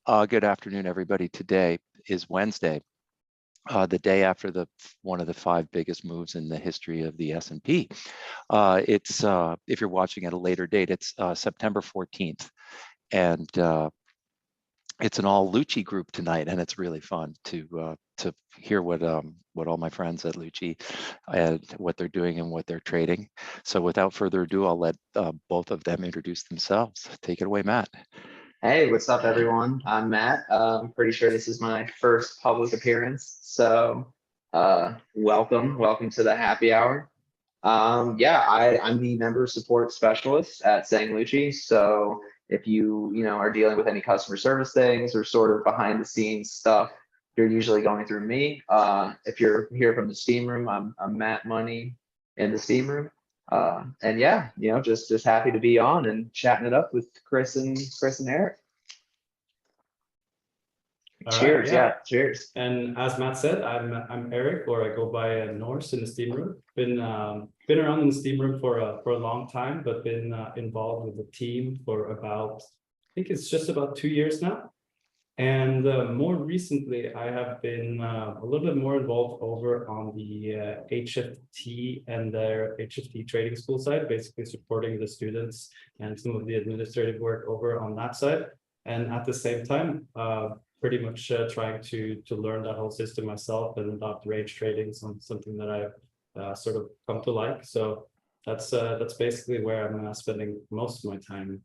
Good afternoon, everybody. Today is Wednesday, the day after one of the 5 biggest moves in the history of the S&P. It's if you're watching at a later date, it's September 14th, and it's an all Lucci group tonight, and it's really fun to hear what all my friends at Lucci and what they're doing and what they're trading. So without further ado, I'll let both of them introduce themselves. Take it away, Matt. Hey, what's up, everyone? I'm Matt. I'm pretty sure this is my first public appearance, so welcome to the happy hour. I'm the member support specialist at Sang Lucci. So if you are dealing with any customer service things or sort of behind the scenes stuff, you're usually going through me. If you're here from the steam room, I'm Matt Money in the steam room. And yeah, just happy to be on and chatting it up with Chris and Eric. All Cheers, right, yeah. Cheers. And as Matt said, I'm Eirik, or I go by Norse in the steam room. Been around in the steam room for a long time, but been involved with the team for about, I think it's just about 2 years now. And more recently, I have been a little bit more involved over on the HFT and their HFT trading school side, basically supporting the students and some of the administrative work over on that side. And at the same time, pretty much trying to learn that whole system myself and adopt range trading, something that I've sort of come to like. So that's basically where I'm spending most of my time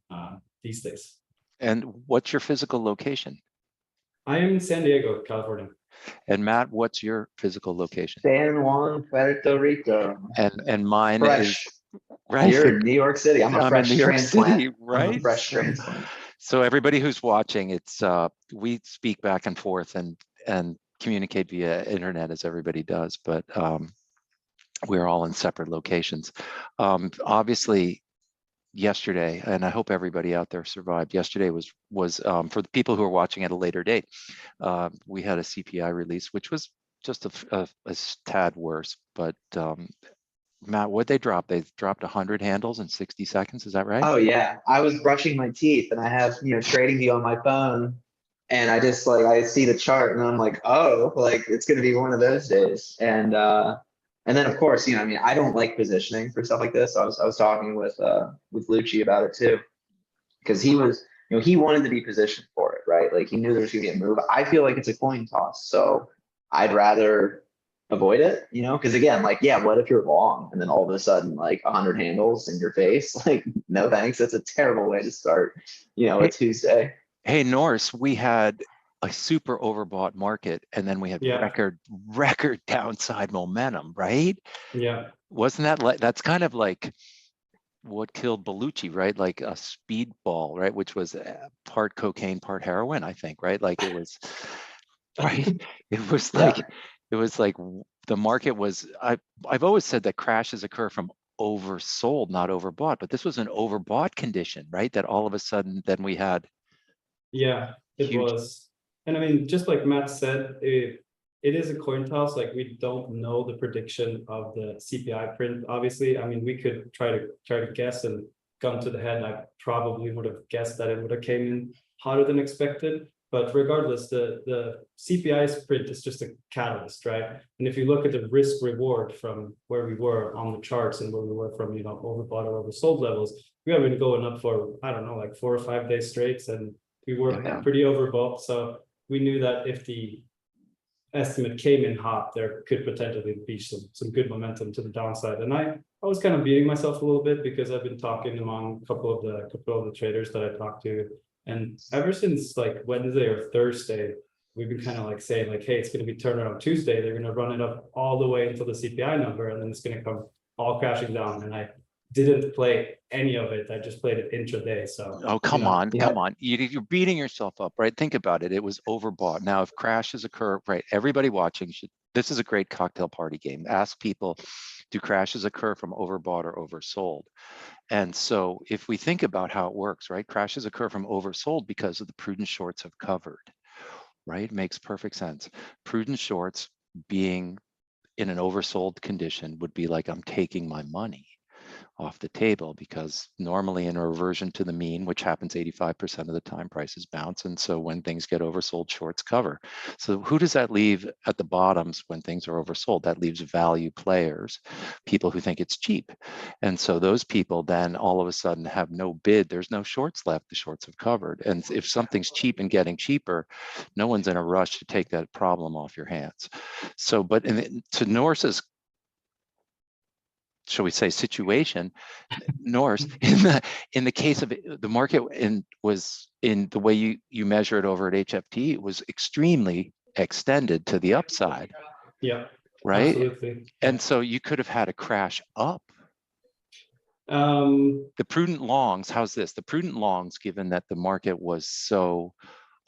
these days. And what's your physical location? I am in San Diego, California. And Matt, what's your physical location? San Juan, Puerto Rico. And mine fresh. is right. You're in New York City. I'm a fresh in New York transplant. City, right? I'm a fresh transplant. So everybody who's watching, it's we speak back and forth and communicate via internet as everybody does, but we're all in separate locations. Obviously, yesterday, and I hope everybody out there survived. Yesterday was for the people who are watching at a later date. We had a CPI release, which was just a tad worse. But Matt, what'd they drop? They dropped 100 handles in 60 seconds. Is that right? Oh yeah, I was brushing my teeth and I have trading view on my phone, and I just I see the chart and I'm like, oh, it's gonna be one of those days. And then of course, I don't like positioning for stuff like this. I was talking with Lucci about it too, because he was, he wanted to be positioned for it, right? Like he knew there was gonna be a move. I feel like it's a coin toss, so I'd rather avoid it, because again, what if you're long and then all of a sudden 100 handles in your face? No thanks. That's a terrible way to start, a Tuesday. Hey, Norse, we had a super overbought market, and then we had record downside momentum, right? Yeah. Wasn't that that's kind of like what killed Bellucci, right? Like a speedball, right? Which was part cocaine, part heroin, I think, right? Like it was, right? It was like the market was. I've always said that crashes occur from oversold, not overbought, but this was an overbought condition, right? That all of a sudden then we had. Yeah, it was. And I mean, just like Matt said, it is a coin toss. We don't know the prediction of the CPI print. Obviously, I mean, we could try to guess, and gun to the head, I probably would have guessed that it would have came in hotter than expected. But regardless, the CPI's print is just a catalyst, right? And if you look at the risk reward from where we were on the charts and where we were from, overbought or oversold levels, we have been going up for, I don't know, 4 or 5 days straight, and we were pretty overbought. So we knew that if the estimate came in hot, there could potentially be some good momentum to the downside. And I was kind of beating myself a little bit, because I've been talking among a couple of the traders that I talked to, and ever since Wednesday or Thursday, we've been kind of saying hey, it's going to be turnaround Tuesday. They're going to run it up all the way until the CPI number, and then it's going to come all crashing down. And I didn't play any of it. I just played it intraday. So come on. You're beating yourself up, right? Think about it. It was overbought. Now, if crashes occur, right, everybody watching this is a great cocktail party game. Ask people, do crashes occur from overbought or oversold? And so if we think about how it works, right, crashes occur from oversold because of the prudent shorts have covered, right? Makes perfect sense. Prudent shorts being in an oversold condition would be like, I'm taking my money, off the table, because normally in a reversion to the mean, which happens 85% of the time, prices bounce. And so when things get oversold, shorts cover. So who does that leave at the bottoms when things are oversold? That leaves value players, people who think it's cheap. And so those people then all of a sudden have no bid. There's no shorts left. The shorts have covered. And if something's cheap and getting cheaper, no one's in a rush to take that problem off your hands. So, but to Norse's, shall we say, situation, Norse, in the case of the market, was in the way you measure it over at HFT, it was extremely extended to the upside. Yeah, right. Absolutely. And so you could have had a crash up. The prudent longs, how's this? The prudent longs, given that the market was so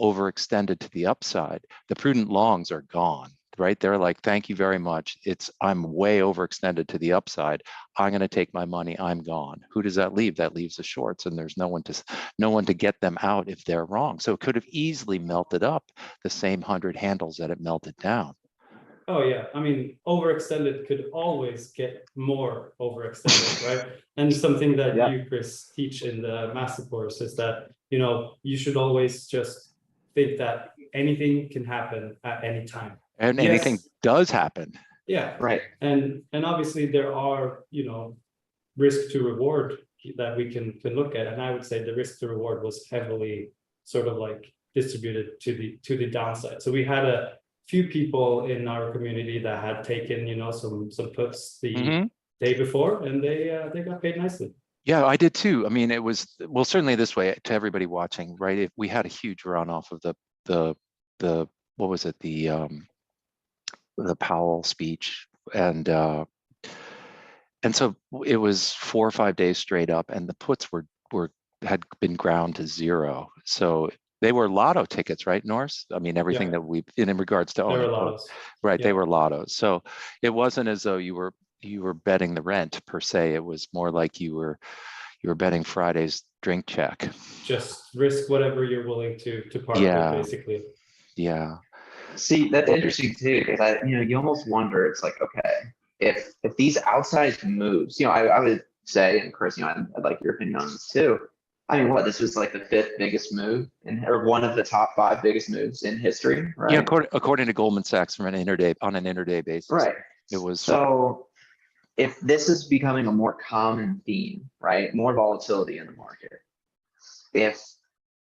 overextended to the upside, the prudent longs are gone. Right? They're like, thank you very much. I'm way overextended to the upside. I'm going to take my money. I'm gone. Who does that leave? That leaves the shorts, and there's no one to get them out if they're wrong. So it could have easily melted up the same 100 handles that it melted down. Oh yeah, I mean, overextended could always get more overextended, right? And something that you, Chris, teach in the master course is that, you should always just think that anything can happen at any time. And anything does happen. Yeah. Right. And obviously there are, risk to reward that we can look at. And I would say the risk to reward was heavily sort of like distributed to the downside. So we had a few people in our community that had taken, some puts the day before, and they got paid nicely. Yeah, I did too. I mean, it was, well, certainly this way to everybody watching, right? If we had a huge run off of the what was it, the Powell speech, and so it was 4 or 5 days straight up, and the puts had been ground to zero. So they were lotto tickets, right, Norse? I mean, everything that we, in regards to owning puts, right? They were lottos. So it wasn't as though you were betting the rent per se. It was more like you were betting Friday's drink check. Just risk whatever you're willing to part with, basically. Yeah. See, that's interesting too, because you almost wonder. It's like, okay, if these outsized moves, I would say, and Chris, I'd like your opinion on this too. I mean, this was like the 5th biggest move, or one of the top 5 biggest moves in history, right? Yeah, according to Goldman Sachs, on an intraday basis, right? It was so. If this is becoming a more common theme, right, more volatility in the market, if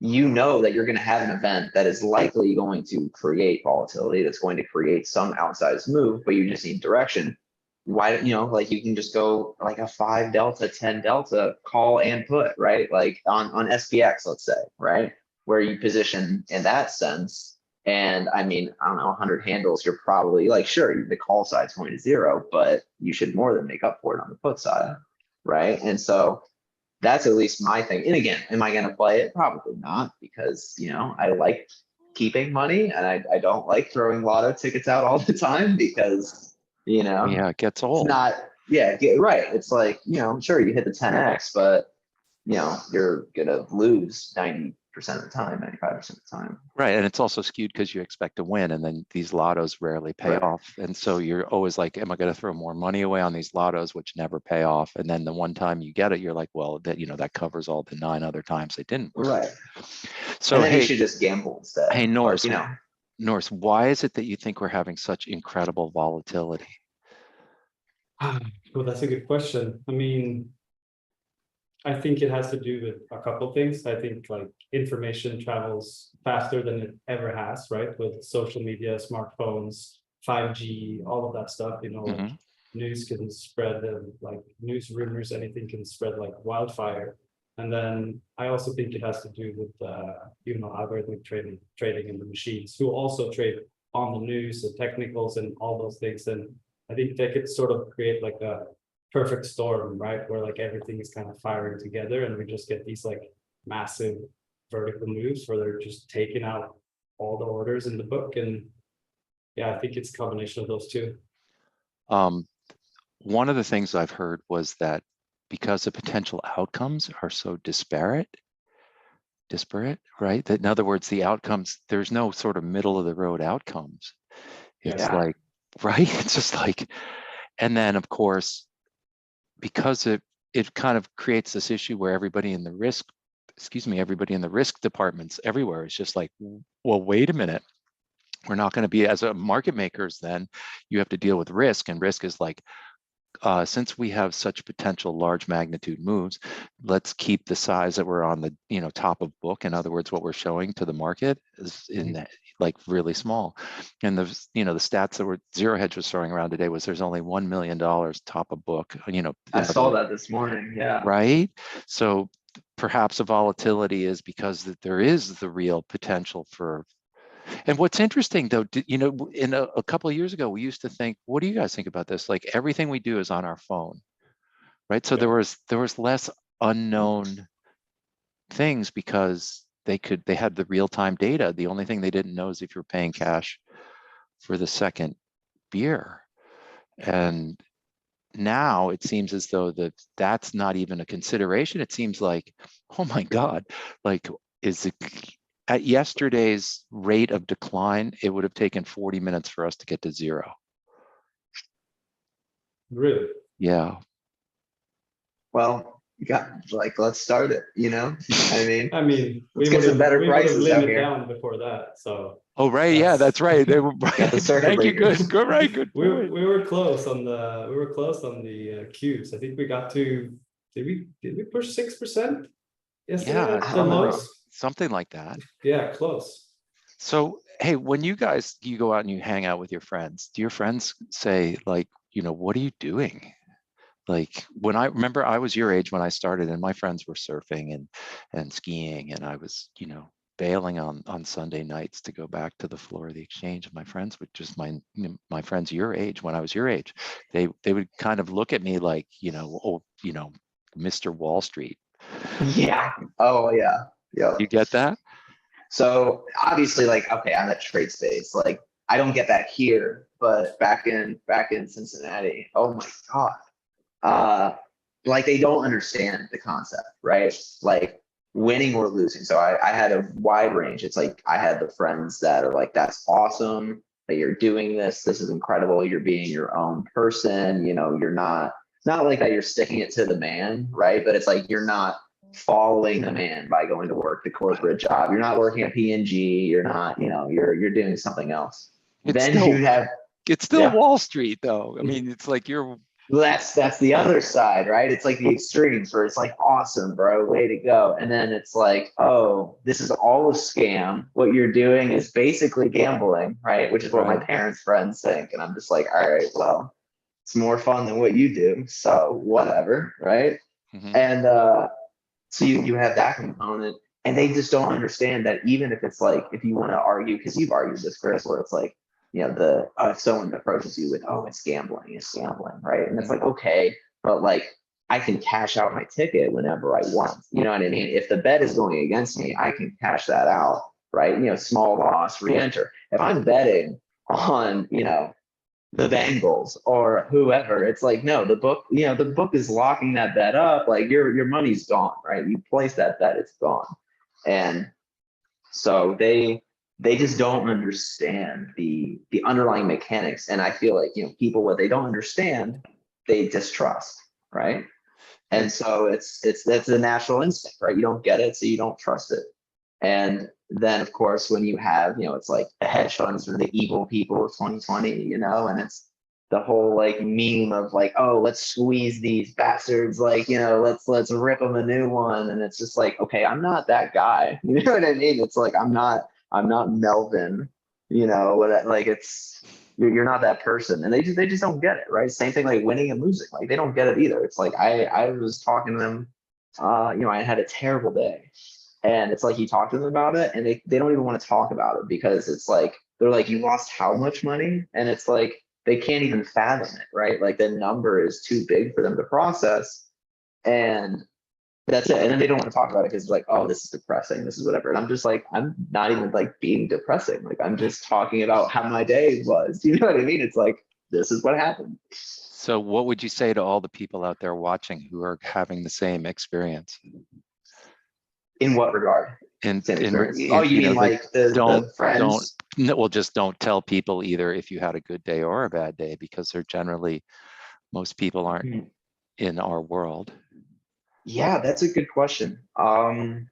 that you're going to have an event that is likely going to create volatility, that's going to create some outsized move, but you just need direction. Why, like you can just go like a 5 delta, 10 delta call and put, right? Like on SPX, let's say, right? Where you position in that sense. And I mean, I don't know, 100 handles, you're probably like, sure, the call side's going to zero, but you should more than make up for it on the put side, right? And so that's at least my thing. And again, am I going to play it? Probably not, because, I like keeping money, and I don't like throwing lotto tickets out all the time, because, yeah, it gets old. It's not, right. It's like, sure, you hit the 10x, but, you're going to lose 90% of the time, 95% of the time. Right. And it's also skewed because you expect to win, and then these lottos rarely pay off. And so you're always like, am I going to throw more money away on these lottos, which never pay off? And then the one time you get it, you're like, well, that covers all the 9 other times they didn't. Right. So and then you should just gamble instead. Hey, Norse, Norse, why is it that you think we're having such incredible volatility? Well, that's a good question. I mean, I think it has to do with a couple of things. I think like information travels faster than it ever has, right? With social media, smartphones, 5G, all of that stuff, like news can spread, like news rumors, anything can spread like wildfire. And then I also think it has to do with, algorithmic trading in the machines, who also trade on the news, the technicals and all those things. And I think they could sort of create like a perfect storm, right? Where like everything is kind of firing together, and we just get these like massive vertical moves where they're just taking out all the orders in the book. And I think it's a combination of those two. One of the things I've heard was that because the potential outcomes are so disparate, right? That in other words, the outcomes, there's no sort of middle of the road outcomes. It's like, right? It's just like, and then of course, because it kind of creates this issue where everybody in the risk departments everywhere is just like, well, wait a minute. We're not going to be, as a market makers, then you have to deal with risk, and risk is like, since we have such potential large magnitude moves, let's keep the size that we're on the top of book. In other words, what we're showing to the market is in like really small. And the stats that Zero Hedge was throwing around today was there's only $1 million top of book. I saw that this morning. Yeah. Right. So perhaps the volatility is because that there is the real potential for. And what's interesting though, in a couple of years ago, we used to think, what do you guys think about this? Like everything we do is on our phone, right? So there was less unknown things because they had the real-time data. The only thing they didn't know is if you're paying cash for the second beer. And now it seems as though that's not even a consideration. It seems like, oh my God, like at yesterday's rate of decline, it would have taken 40 minutes for us to get to zero. Really? Yeah. Well, let's start it, I mean, let's get some better prices out here. Down before that, so. Oh, right. Yeah, that's right. They were. Got the circuit Thank you. breakers. Good. Right. Good. We were close on the cubes. I think we got to, did we push 6% yesterday? Yeah, at the lows? Something like that. Yeah, close. So, hey, when you go out and you hang out with your friends, do your friends say like, what are you doing? Like when I remember I was your age when I started, and my friends were surfing and skiing, and I was, bailing on Sunday nights to go back to the floor of the exchange. And my friends would just my friends your age, when I was your age, they would kind of look at me like, Mr. Wall Street. Yeah. Oh yeah. Yeah. You get that? So obviously, like, okay, I'm at trade space. Like, I don't get that here, but back in Cincinnati, oh my God. Like they don't understand the concept, right? Like winning or losing. So I had a wide range. It's like I had the friends that are like, that's awesome that you're doing this. This is incredible. You're being your own person. You're not like that you're sticking it to the man, right? But it's like you're not following the man by going to work the corporate job. You're not working at P&G. You're not, you're doing something else. It's still Wall Street though. I mean, it's like that's the other side, right? It's like the extremes where it's like, awesome, bro, way to go. And then it's like, oh, this is all a scam. What you're doing is basically gambling, right? Which is what my parents' friends think. And I'm just like, all right, well, it's more fun than what you do. So whatever, right? Mm-hmm. And so you have that component, and they just don't understand that even if it's like, if you want to argue, because you've argued this, Chris, where it's like, if someone approaches you with, oh, it's gambling, right? And it's like, okay, but like I can cash out my ticket whenever I want. You know what I mean? If the bet is going against me, I can cash that out, right? Small loss, re-enter. If I'm betting on, the Bengals or whoever, it's like, no, the book is locking that bet up. Like your money's gone, right? You place that bet, it's gone. And so they just don't understand the underlying mechanics. And I feel like, people, what they don't understand, they distrust, right? And so that's a natural instinct, right? You don't get it, so you don't trust it. And then of course, when you have, it's like the hedge funds are the evil people of 2020, and it's the whole like meme of like, oh, let's squeeze these bastards, like, let's rip them a new one. And it's just like, okay, I'm not that guy. You know what I mean? It's like, I'm not Melvin, you're not that person. And they just don't get it, right? Same thing like winning and losing. Like they don't get it either. It's like I was talking to them, I had a terrible day. And it's like you talk to them about it and they don't even want to talk about it because it's like, they're like, you lost how much money? And it's like, they can't even fathom it, right? Like the number is too big for them to process. And that's it. And then they don't want to talk about it because it's like, oh, this is depressing. This is whatever. And I'm just like, I'm not even like being depressing. Like I'm just talking about how my day was. You know what I mean? It's like, this is what happened. So what would you say to all the people out there watching who are having the same experience? In what regard? You mean like the friends? Just don't tell people either if you had a good day or a bad day, because they're generally, most people aren't in our world. Yeah, that's a good question. I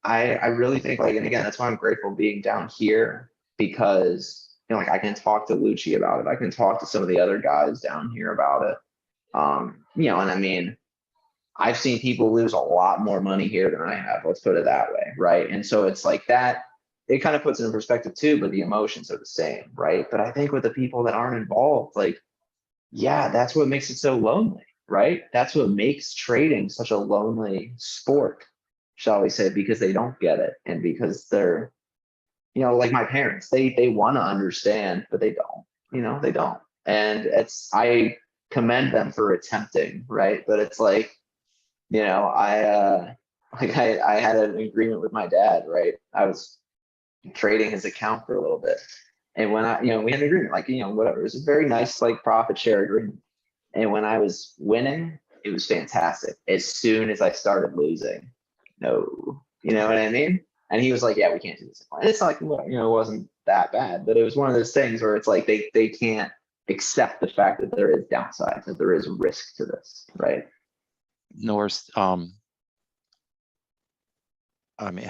really think like, and again, that's why I'm grateful being down here because, you know, like I can talk to Lucci about it. I can talk to some of the other guys down here about it. You know, and I mean, I've seen people lose a lot more money here than I have. Let's put it that way, right? And so it's like that. It kind of puts it in perspective too, but the emotions are the same, right? But I think with the people that aren't involved, like, yeah, that's what makes it so lonely, right? That's what makes trading such a lonely sport, shall we say, because they don't get it and because they're, you know, like my parents, they want to understand, but they don't, you know, they don't. And it's, I commend them for attempting, right? But it's like, you know, I had an agreement with my dad, right? I was trading his account for a little bit. And when I, you know, we had an agreement, like, you know, whatever. It was a very nice, like, profit share agreement. And when I was winning, it was fantastic. As soon as I started losing, no, you know what I mean? And he was like, yeah, we can't do this. And it's like, well, you know, it wasn't that bad, but it was one of those things where it's like they can't accept the fact that there is downside, that there is risk to this, right? North, I mean,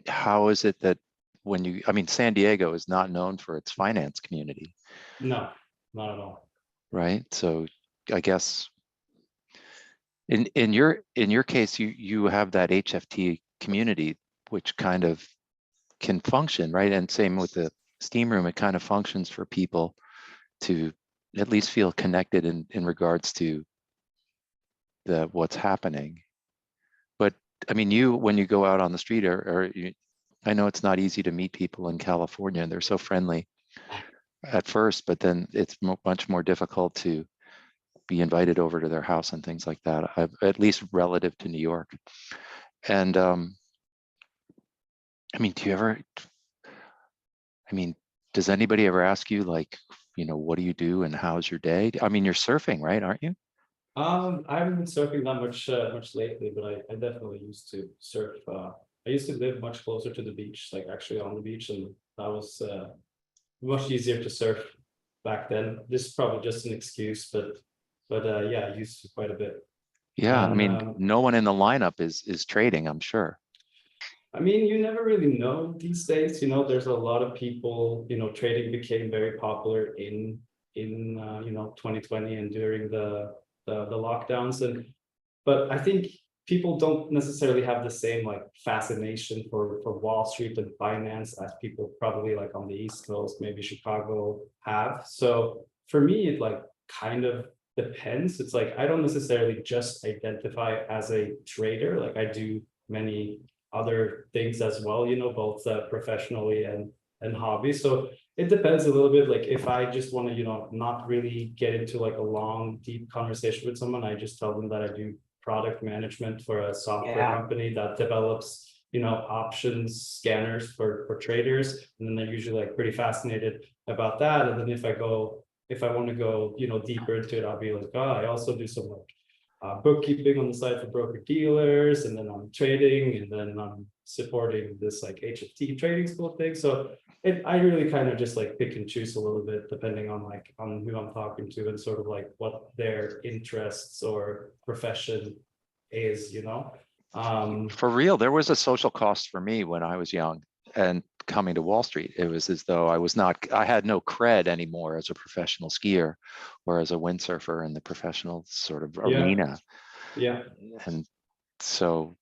how is it that when you, I mean, San Diego is not known for its finance community, No, not at all. right? So I guess in your case, you have that HFT community, which kind of can function, right? And same with the steam room, it kind of functions for people to at least feel connected in regards to the what's happening. But I mean, you, when you go out on the street, or you, I know it's not easy to meet people in California, and they're so friendly at first, but then it's much more difficult to be invited over to their house and things like that, at least relative to New York. And I mean, do you ever, I mean, does anybody ever ask you, like, you know, what do you do and how's your day? I mean, you're surfing, right? Aren't you? I haven't been surfing that much lately, but I definitely used to surf. I used to live much closer to the beach, like actually on the beach, and that was much easier to surf back then. This is probably just an excuse, but yeah, I used to quite a bit. Yeah, I And mean, no one in the lineup is trading, I'm sure. I mean, you never really know these days. You know, there's a lot of people. You know, trading became very popular in 2020 and during the lockdowns. And but I think people don't necessarily have the same like fascination for Wall Street and finance as people probably like on the East Coast, maybe Chicago have. So for me, it like kind of depends. It's like I don't necessarily just identify as a trader. Like I do many other things as well, you know, both professionally and hobby. So it depends a little bit. Like if I just want to, you know, not really get into like a long, deep conversation with someone, I just tell them that I do product management for a software company that develops, you know, options scanners for traders. And then they're usually like pretty fascinated about that. And then if I want to go, you know, deeper into it, I'll be like, oh, I also do some like bookkeeping on the side for broker dealers, and then I'm trading, and then I'm supporting this like HFT trading school thing. So I really kind of just like pick and choose a little bit depending on like on who I'm talking to and sort of like what their interests or profession is, you know. For real, there was a social cost for me when I was young and coming to Wall Street. It was as though I had no cred anymore as a professional skier or as a windsurfer in the professional sort of arena. Yeah. And so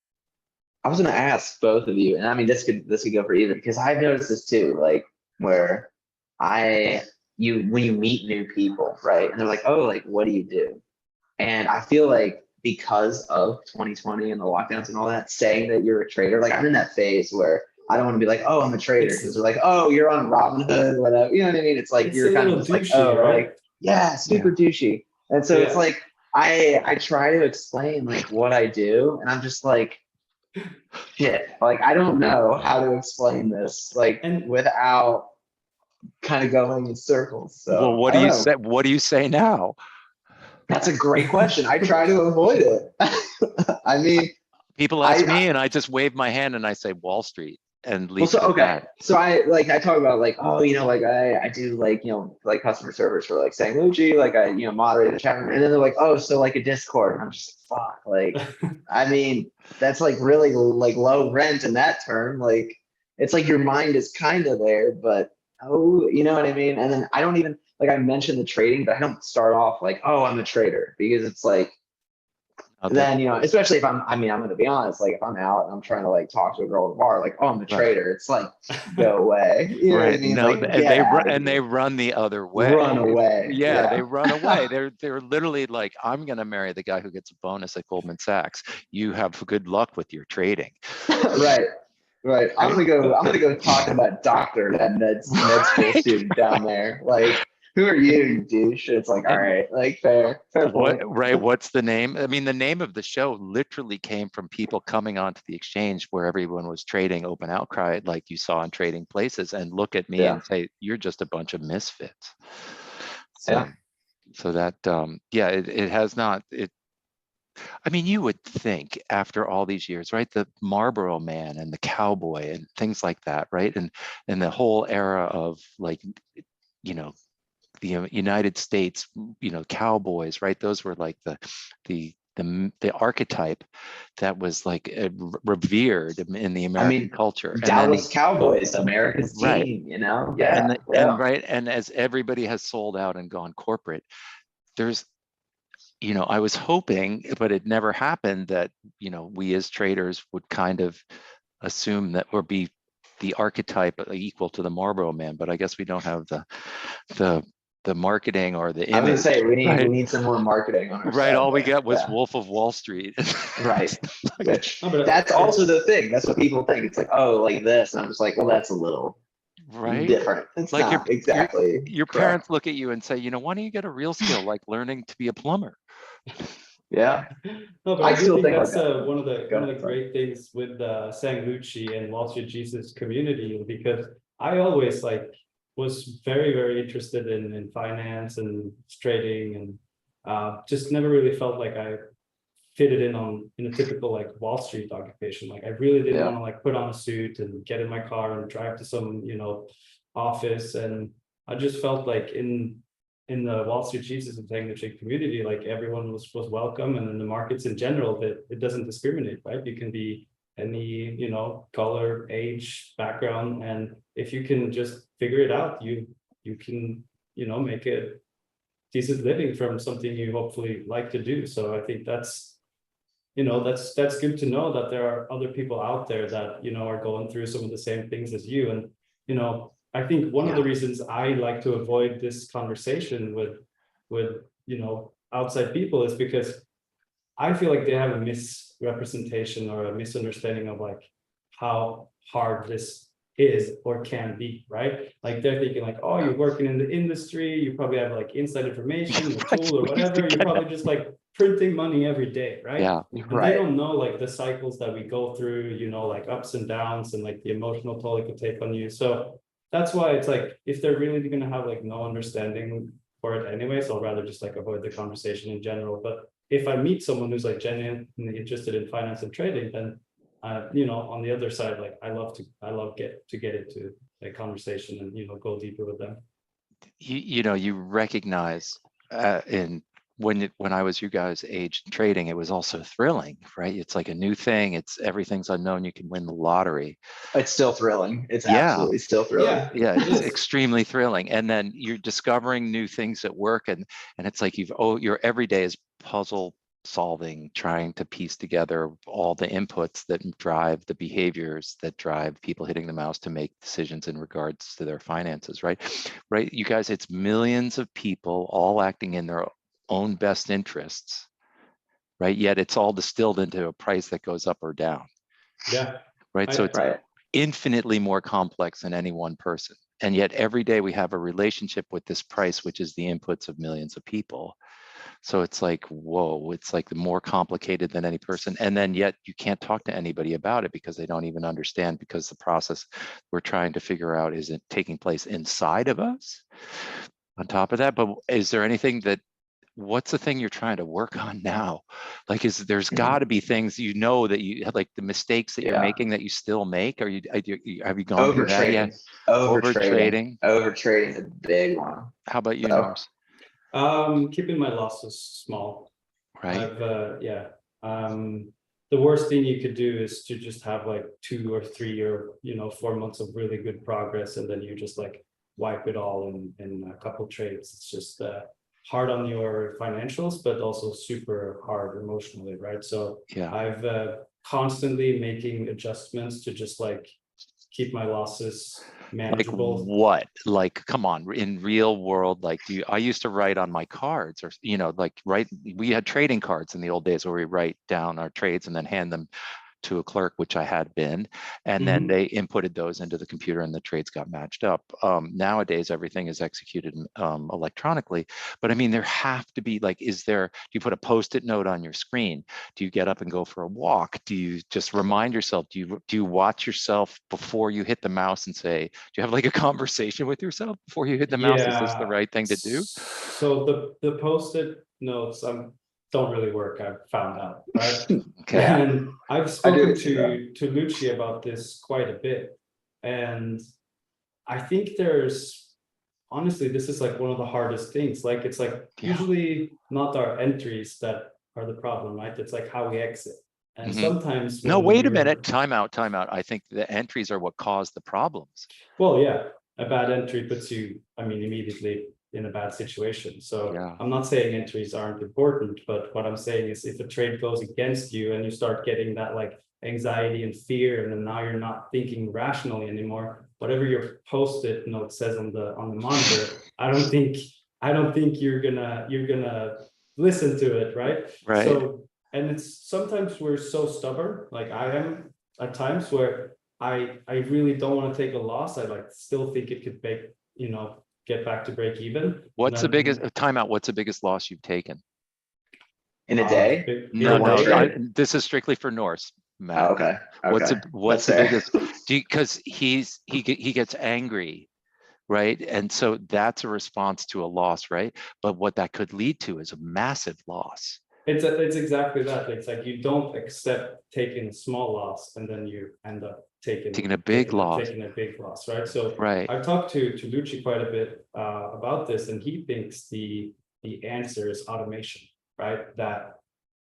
I was going to ask both of you, and I mean, this could go for either, because I've noticed this too, like where when you meet new people, right? And they're like, oh, like, what do you do? And I feel like because of 2020 and the lockdowns and all that, saying that you're a trader, like I'm in that phase where I don't want to be like, oh, I'm a trader, because they're like, oh, you're on Robinhood, whatever. You know what I mean? It's like you're kind of just like, oh, right? like, yeah, super douchey. And so it's like I try to explain like what I do, and I'm just like, shit, like I don't know how to explain this like without kind of going in circles. So well, what do you say? What do you say now? That's a great question. I try to avoid it. I mean, people ask me and I just wave my hand and I say Wall Street. and Well, leave so it at okay. that. So I talk about like, oh, like I do like, like customer service for like Sang Lucci, like I, moderate the chat room. And then they're like, oh, so like a Discord. And I'm just fuck, like, I mean, that's like really like low rent in that term. Like it's like your mind is kind of there, but oh, you know what I mean? And then I don't even like I mentioned the trading, but I don't start off like, oh, I'm a trader, because it's like, then especially if I'm going to be honest, like if I'm out and I'm trying to like talk to a girl at the bar, like, oh, I'm a trader, it's like, go away, you know what I mean? No, Like, and get they out of here. run the other way. Run away. Yeah, they run away. They're literally like, I'm gonna marry the guy who gets a bonus at Goldman Sachs. You have good luck with your trading. Right. I'm gonna go talk to that doctor, that med school student down there. Like, who are you, you douche? It's like, all right, like fair point. What's the name? I mean, the name of the show literally came from people coming onto the exchange where everyone was trading open outcry, like you saw in Trading Places, and look at me and say, you're just a bunch of misfits. So that, it has not, I mean, you would think after all these years, right? The Marlboro Man and the cowboy and things like that, right? And the whole era of like, the United States, cowboys, right? Those were like the archetype that was like revered in the American culture. And Dallas Cowboys, America's team, and as everybody has sold out and gone corporate, there's, I was hoping, but it never happened, that we as traders would kind of assume that or be the archetype equal to the Marlboro Man, but I guess we don't have the marketing or the image. I was gonna say we need some more marketing on our right. All we got was Wolf of Wall Street. Right. Which that's also the thing. That's what people think. It's like, oh, like this. And I'm just like, well, that's a little different. It's like not exactly your parents look at you and say, why don't you get a real skill like learning to be a plumber? Yeah. No, but I still think that's one of the great things with Sang Lucci and Wall Street Jesus community, because I always was very, very interested in finance and trading, and just never really felt like I fitted in a typical like Wall Street occupation. Like I really didn't want to like put on a suit and get in my car and drive to some office, and I just felt like in the Wall Street Jesus and Sang Lucci community, like everyone was welcome, and in the markets in general, that it doesn't discriminate, right? You can be any color, age, background, and if you can just figure it out, you can make a decent living from something you hopefully like to do. So I think that's that's good to know that there are other people out there that are going through some of the same things as you. And I think one of the reasons I like to avoid this conversation with outside people is because I feel like they have a misrepresentation or a misunderstanding of like how hard this is or can be, right? Like they're thinking like, oh, you're working in the industry, you probably have like inside information or tool or whatever, you're probably just like printing money every day, right? Yeah, and they don't know like the cycles that we go through, like ups and downs and like the emotional toll it could take on you. So that's why it's like, if they're really going to have like no understanding for it anyways, I'll rather just like avoid the conversation in general. But if I meet someone who's like genuinely interested in finance and trading, then on the other side, like I love to get into a conversation and go deeper with them. You recognize when I was you guys' age trading, it was also thrilling, right? It's like a new thing. Everything's unknown. You can win the lottery. It's still thrilling. It's absolutely still thrilling. Yeah, it's extremely thrilling. And then you're discovering new things at work, and it's like your every day is puzzle solving, trying to piece together all the inputs that drive the behaviors that drive people hitting the mouse to make decisions in regards to their finances, right? You guys, it's millions of people all acting in their own best interests, right? Yet it's all distilled into a price that goes up or down. Yeah. Right. So it's infinitely more complex than any one person. And yet every day we have a relationship with this price, which is the inputs of millions of people. So it's like, whoa, it's like more complicated than any person. And then yet you can't talk to anybody about it because they don't even understand, because the process we're trying to figure out isn't taking place inside of us. On top of that, but is there anything that what's the thing you're trying to work on now? Like, there's got to be things, you know, that you like, the mistakes that you're Yeah. making that you still make. Have you gone through Over that yet? trading. Over Trading. trading is a big one. How about you, So, Norse? Keeping my losses small. Right. Yeah. The worst thing you could do is to just have like 2 or 3 or 4 months of really good progress, and then you just like wipe it all in a couple trades. It's just hard on your financials, but also super hard emotionally, right? So Yeah. I've constantly making adjustments to just like keep my losses manageable. Like what? Like, come on, in real world, like, I used to write on my cards, or, like, we had trading cards in the old days where we write down our trades and then hand them to a clerk, which I had been, and then they inputted those into the computer and the trades got matched up. Nowadays, everything is executed electronically, but I mean, there have to be, like, do you put a Post-it note on your screen? Do you get up and go for a walk? Do you just remind yourself? Do you watch yourself before you hit the mouse and say, do you have like a conversation with yourself before you hit the mouse? Is this the right thing to do? So the Post-it notes don't really work, I've found out, right? Okay. And I've spoken to Lucci about this quite a bit, and I think honestly, this is like one of the hardest things. Like, it's like usually not our entries that are the problem, right? It's like how we exit. And sometimes no, wait a minute, time out. I think the entries are what caused the problems. Well, yeah, a bad entry puts you, I mean, immediately in a bad situation. So Yeah. I'm not saying entries aren't important, but what I'm saying is, if a trade goes against you and you start getting that like anxiety and fear, and then now you're not thinking rationally anymore, whatever your Post-it note says on the monitor, I don't think you're gonna listen to it, right? Right. So, and it's sometimes we're so stubborn, like I am at times, where I really don't want to take a loss. I like still think it could get back to break even. What's the biggest timeout? What's the biggest loss you've taken in a day? No, this is strictly for Norse, Matt. Oh, okay. What's the biggest? Because he gets angry, right? And so that's a response to a loss, right? But what that could lead to is a massive loss. It's exactly that. It's like you don't accept taking a small loss, and then you end up taking a big loss. Right? So I've talked to Lucci quite a bit about this, and he thinks the answer is automation, right? That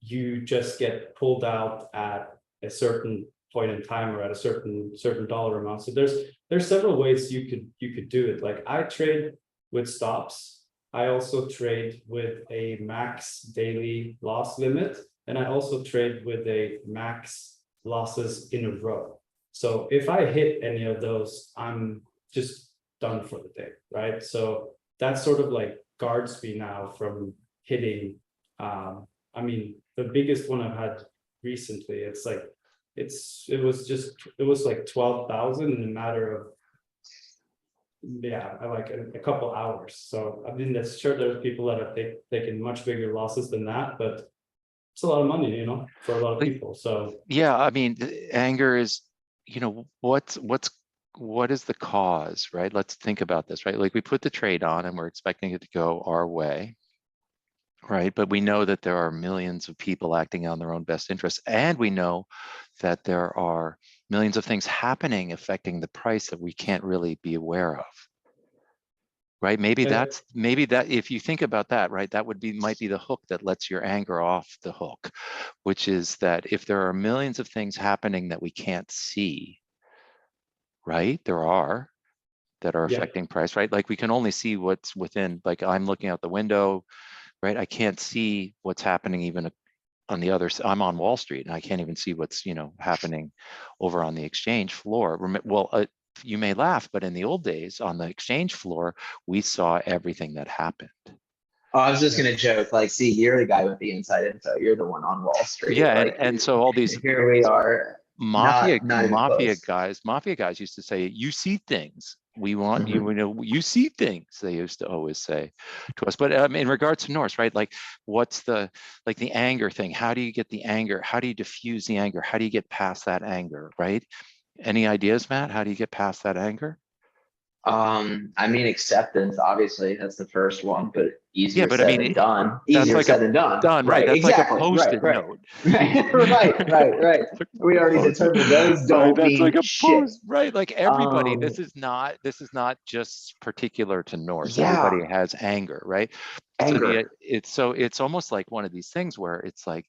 you just get pulled out at a certain point in time, or at a certain dollar amount. So there's several ways you could do it. Like, I trade with stops. I also trade with a max daily loss limit, and I also trade with a max losses in a row. So if I hit any of those, I'm just done for the day, right? So that sort of like guards me now from hitting. I mean, the biggest one I've had recently, it was like 12,000 in a matter of like a couple hours. So I mean, that's sure there's people that have taken much bigger losses than that, but it's a lot of money, for a lot of people. So yeah, I mean, anger is, what is the cause, right? Let's think about this, right? Like, we put the trade on and we're expecting it to go our way, right? But we know that there are millions of people acting on their own best interests, and we know that there are millions of things happening affecting the price that we can't really be aware of, right? Maybe that if you think about that, right, that might be the hook that lets your anger off the hook, which is that if there are millions of things happening that we can't see, right, that are affecting price, right? Like, we can only see what's within, like, I'm looking out the window, right? I can't see what's happening even on the other side. I'm on Wall Street and I can't even see what's, happening over on the exchange floor. Well, you may laugh, but in the old days on the exchange floor, we saw everything that happened. Oh, I was just gonna joke, like, see, you're the guy with the inside info. You're the one on Wall Street. Yeah, like, and so all these here we are. Mafia Close. guys used to say, you see things. We want you, you see things, they used to always say to us. But in regards to Norse, right, like, what's the anger thing? How do you get the anger? How do you diffuse the anger? How do you get past that anger, right? Any ideas, Matt? How do you get past that anger? I mean, acceptance, obviously, that's the first one, but Yeah, easier but I said mean, than done. that's Easier like a said than done. done, right? Right, That's like a exactly. Right, post-it right. note. Right. We already determined those Right, don't that's like mean a shit. post, right? Like everybody, Um, this is not just particular to Norse. Everybody yeah, has anger, right? So anger. it's almost like one of these things where it's like,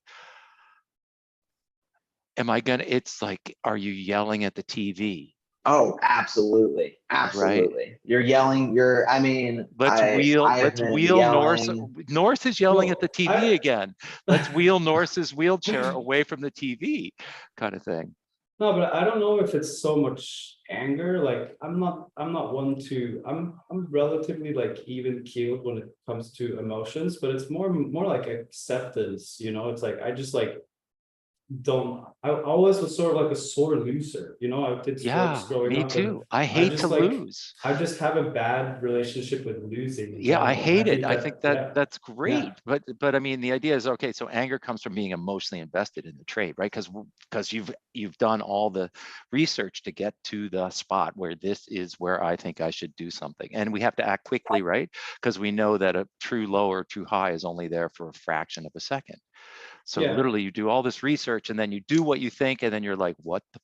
it's like, are you yelling at the TV? Oh, absolutely. Right? Absolutely. You're yelling, I mean, I've Let's been wheel Norse. yelling. Norse is yelling at the Well, TV again. Let's wheel Norse's wheelchair away from the TV, kind of thing. No, but I don't know if it's so much anger. Like I'm not one to, I'm relatively like even keeled when it comes to emotions, but it's more like acceptance, you know, it's like I just like don't, I always was sort of like a sore loser, you know, I did sports Yeah, growing me up and too. I I hate to just like, lose. I just have a bad relationship with losing in Yeah, I general. And I hate it. think I think that, that yeah, that's yeah, great. But I mean, the idea is, okay, so anger comes from being emotionally invested in the trade, right? Because you've done all the research to get to the spot where this is where I think I should do something. And we have to act quickly, right? Because we know that a true low or true high is only there for a fraction of a second. So yeah, literally you do all this research and then you do what you think, and then you're like, what the,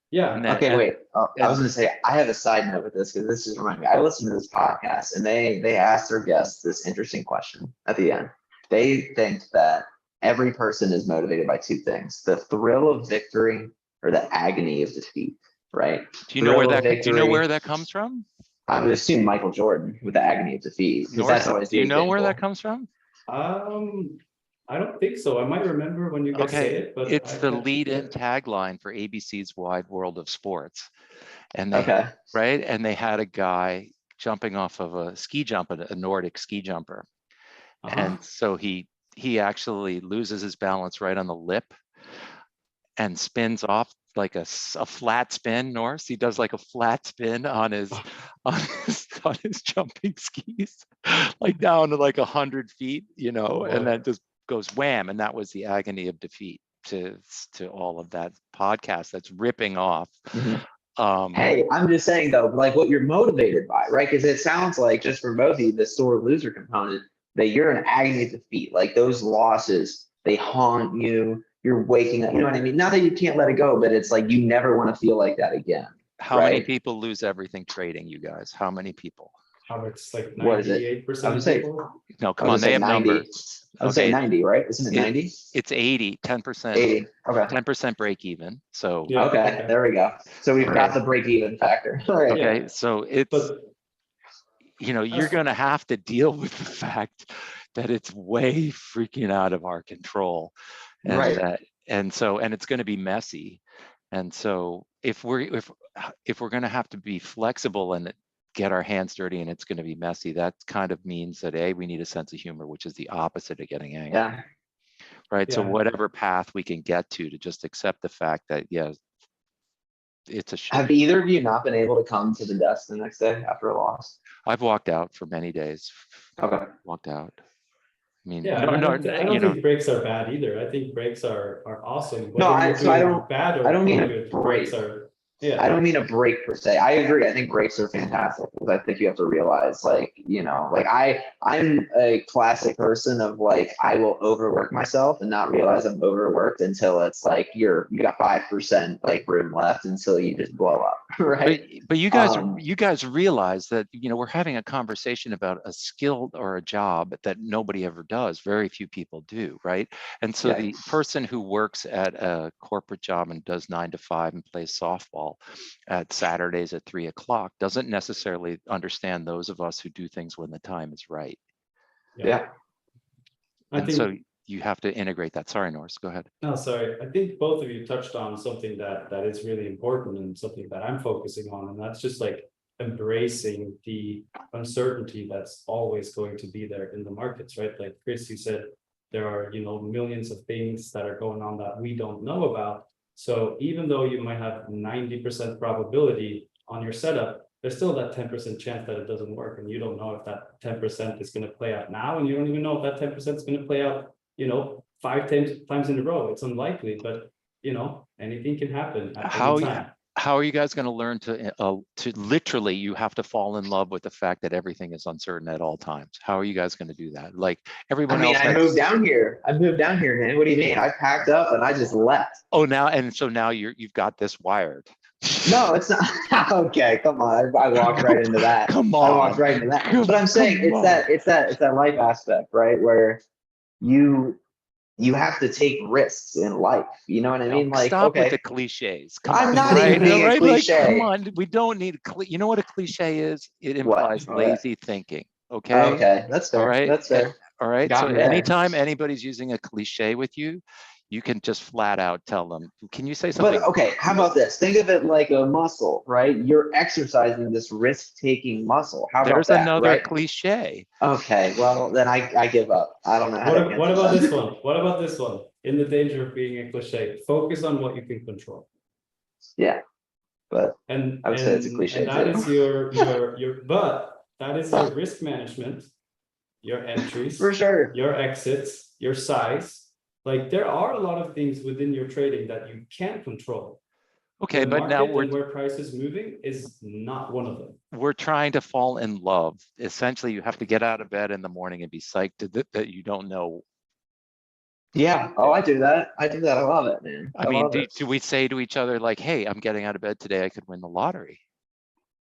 yeah. and then Okay, wait. I was and going to say, I have a side note with this because this just reminded me. I listened to this podcast and they asked their guests this interesting question at the end. They think that every person is motivated by two things: the thrill of victory or the agony of defeat, right? Thrill of do you know where victory. that comes from? I would assume Michael Jordan with the agony of defeat, because that's Norse, always do the you know where that example. comes from? Um, I don't think so. I might remember when you guys say Okay, it, but it's I the can't, yeah. lead-in tagline for ABC's Wide World of Sports. And they, Okay. right? And they had a guy jumping off of a ski jump, a Nordic ski jumper. Uh-huh. And so he actually loses his balance right on the lip and spins off like a flat spin, Norse. He does like a flat spin on his on his jumping skis, like down to like 100 feet, you Oh know, and boy. then just goes wham. And that was the agony of defeat to all of that podcast that's ripping off. Mhm. Um, Hey, I'm just saying though, like what you're motivated by, right? Because it sounds like, just for both of you, the sore loser component, that you're in agony of defeat. Like those losses, they haunt you. You're waking up. You know what I mean? Not that you can't let it go, but it's like you never want to feel like that again, how many right? people lose everything trading, you guys? How many people? How it's like What is it? I 98% would of say, people. No, I come would on, they say have 90. numbers. I would say Okay, 90, right? Isn't it it 90? it's 80, 10%, 80. Okay. 10% break even. So Yeah, Okay. okay. There we go. So we've got okay, the break even factor. All right. Yeah. okay, so it's, But you know, you're as going to have to deal with the fact that it's way freaking out of our control, and Right. that, and it's going to be messy. And so if we're going to have to be flexible and get our hands dirty and it's going to be messy, that kind of means that we need a sense of humor, which is the opposite of getting angry, Yeah. right? So yeah. whatever path we can get to just accept the fact that, yeah, it's a shit. Have either of you not been able to come to the desk the next day after a loss? I've walked out for many days, Okay. walked out. I mean, Yeah, no, and no, I you don't know, think breaks are bad either. I think breaks are awesome. No, Whether you're I doing bad I don't mean or a good, breaks break. are, I yeah. don't mean a break per se. I agree. I think breaks are fantastic because I think you have to realize, like, like I'm a classic person of like I will overwork myself and not realize I'm overworked until it's like you got 5% like room left until you just blow up, but right? Um, you guys realize that, you know, we're having a conversation about a skill or a job that nobody ever does. Very few people do, right? And so yeah, the person who works at a corporate job and does 9 to 5 and plays softball at Saturdays at 3 o'clock doesn't necessarily understand those of us who do things when the time is right. Yeah. yeah. I And so think, you have to integrate that. Sorry, Norris, go ahead. no, sorry. I think both of you touched on something that is really important and something that I'm focusing on, and that's just like embracing the uncertainty that's always going to be there in the markets, right? Like Chris, you said there are, you know, millions of things that are going on that we don't know about. So even though you might have 90% probability on your setup, there's still that 10% chance that it doesn't work. And you don't know if that 10% is going to play out now. And you don't even know if that 10% is going to play out, you know, 5 times in a row. It's unlikely, but you know, anything can happen at any How time. how are you guys going to learn to literally, you have to fall in love with the fact that everything is uncertain at all times? How are you guys going to do that? Like everyone else. I moved down here. Man. What do you mean? I packed up and I just left. Oh, now you've got this wired. No, it's not. Okay, come on. I walked right into that. Come on. I walked right into that. But I'm saying it's that life aspect, right? Where you have to take risks in life. You know what I mean? Like, stop okay, with the cliches. Come I'm on, not right? even being a Right? cliche. Like, come on, we don't need you know what a cliche is? It implies lazy thinking. Okay. Okay, that's fair. All right. That's fair. All right. Got So me there. anytime anybody's using a cliche with you, you can just flat out tell them, can you say something? But okay, how about this? Think of it like a muscle, right? You're exercising this risk-taking muscle. How about There's that? another Right? cliche. Okay, well then I give up. I don't know how to What answer about that. this one? What about this one? In the danger of being a cliche, focus on what you can control. Yeah, but And I would say it's a cliche and that too. is but that is your risk management, your entries, For sure. your exits, your size. Like there are a lot of things within your trading that you can't control. Okay, The but now market and where price is moving is not one of them. we're trying to fall in love. Essentially, you have to get out of bed in the morning and be psyched that you don't know. Yeah. Oh, I do that. I love it, man. I mean, love it. do we say to each other like, hey, I'm getting out of bed today, I could win the lottery?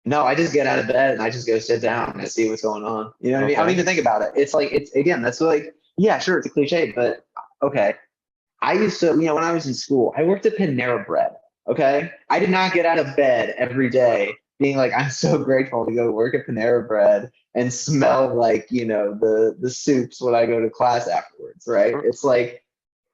No, I just get out of bed and I just go sit down and I see what's going on. You know what I mean? I don't even think about it. It's like, that's like, yeah, sure, it's a cliche, but okay. I used to, when I was in school, I worked at Panera Bread. Okay. I did not get out of bed every day being like, I'm so grateful to go work at Panera Bread and smell like, the soups when I go to class afterwards. Right. It's like,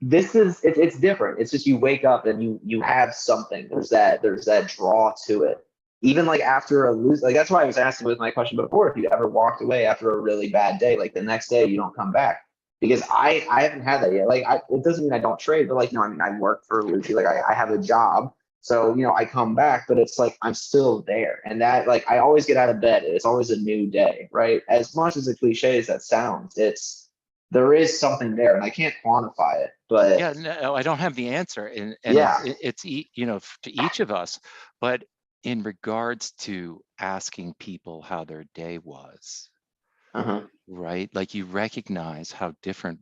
it's different. It's just you wake up and you have something. There's that draw to it. Even like after a lose, like that's why I was asking with my question before, if you ever walked away after a really bad day, like the next day you don't come back. Because I haven't had that yet. Like it doesn't mean I don't trade, but like, no, I mean, I work for Lucci, like I have a job. So, I come back, but it's like, I'm still there. And that, like, I always get out of bed. It's always a new day, right? As much as a cliche as that sounds, there is something there and I can't quantify it, but yeah, no, I don't have the answer. And yeah, it's to each of us, but in regards to asking people how their day was, right? Like you recognize how different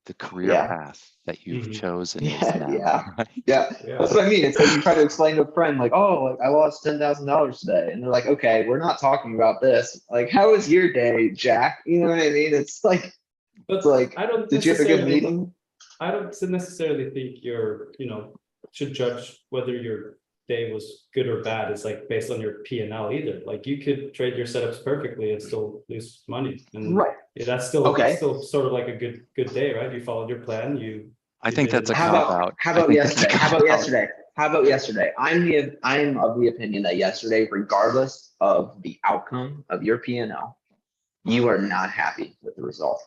the career path that you've chosen is now. Right? Yeah. That's what I mean. It's like you try to explain to a friend, like, oh, like I lost $10,000 today. And they're like, okay, we're not talking about this. Like, how was your day, Jack? You know what I mean? It's like, I don't did you have a good meeting? I don't necessarily think should judge whether your day was good or bad. It's like based on your P&L either. Like you could trade your setups perfectly and still lose money. And right. That's still sort of like a good day, right? You followed your plan. I think that's a cop out. How about yesterday? How about yesterday? I'm of the opinion that yesterday, regardless of the outcome of your P&L, you are not happy with the result.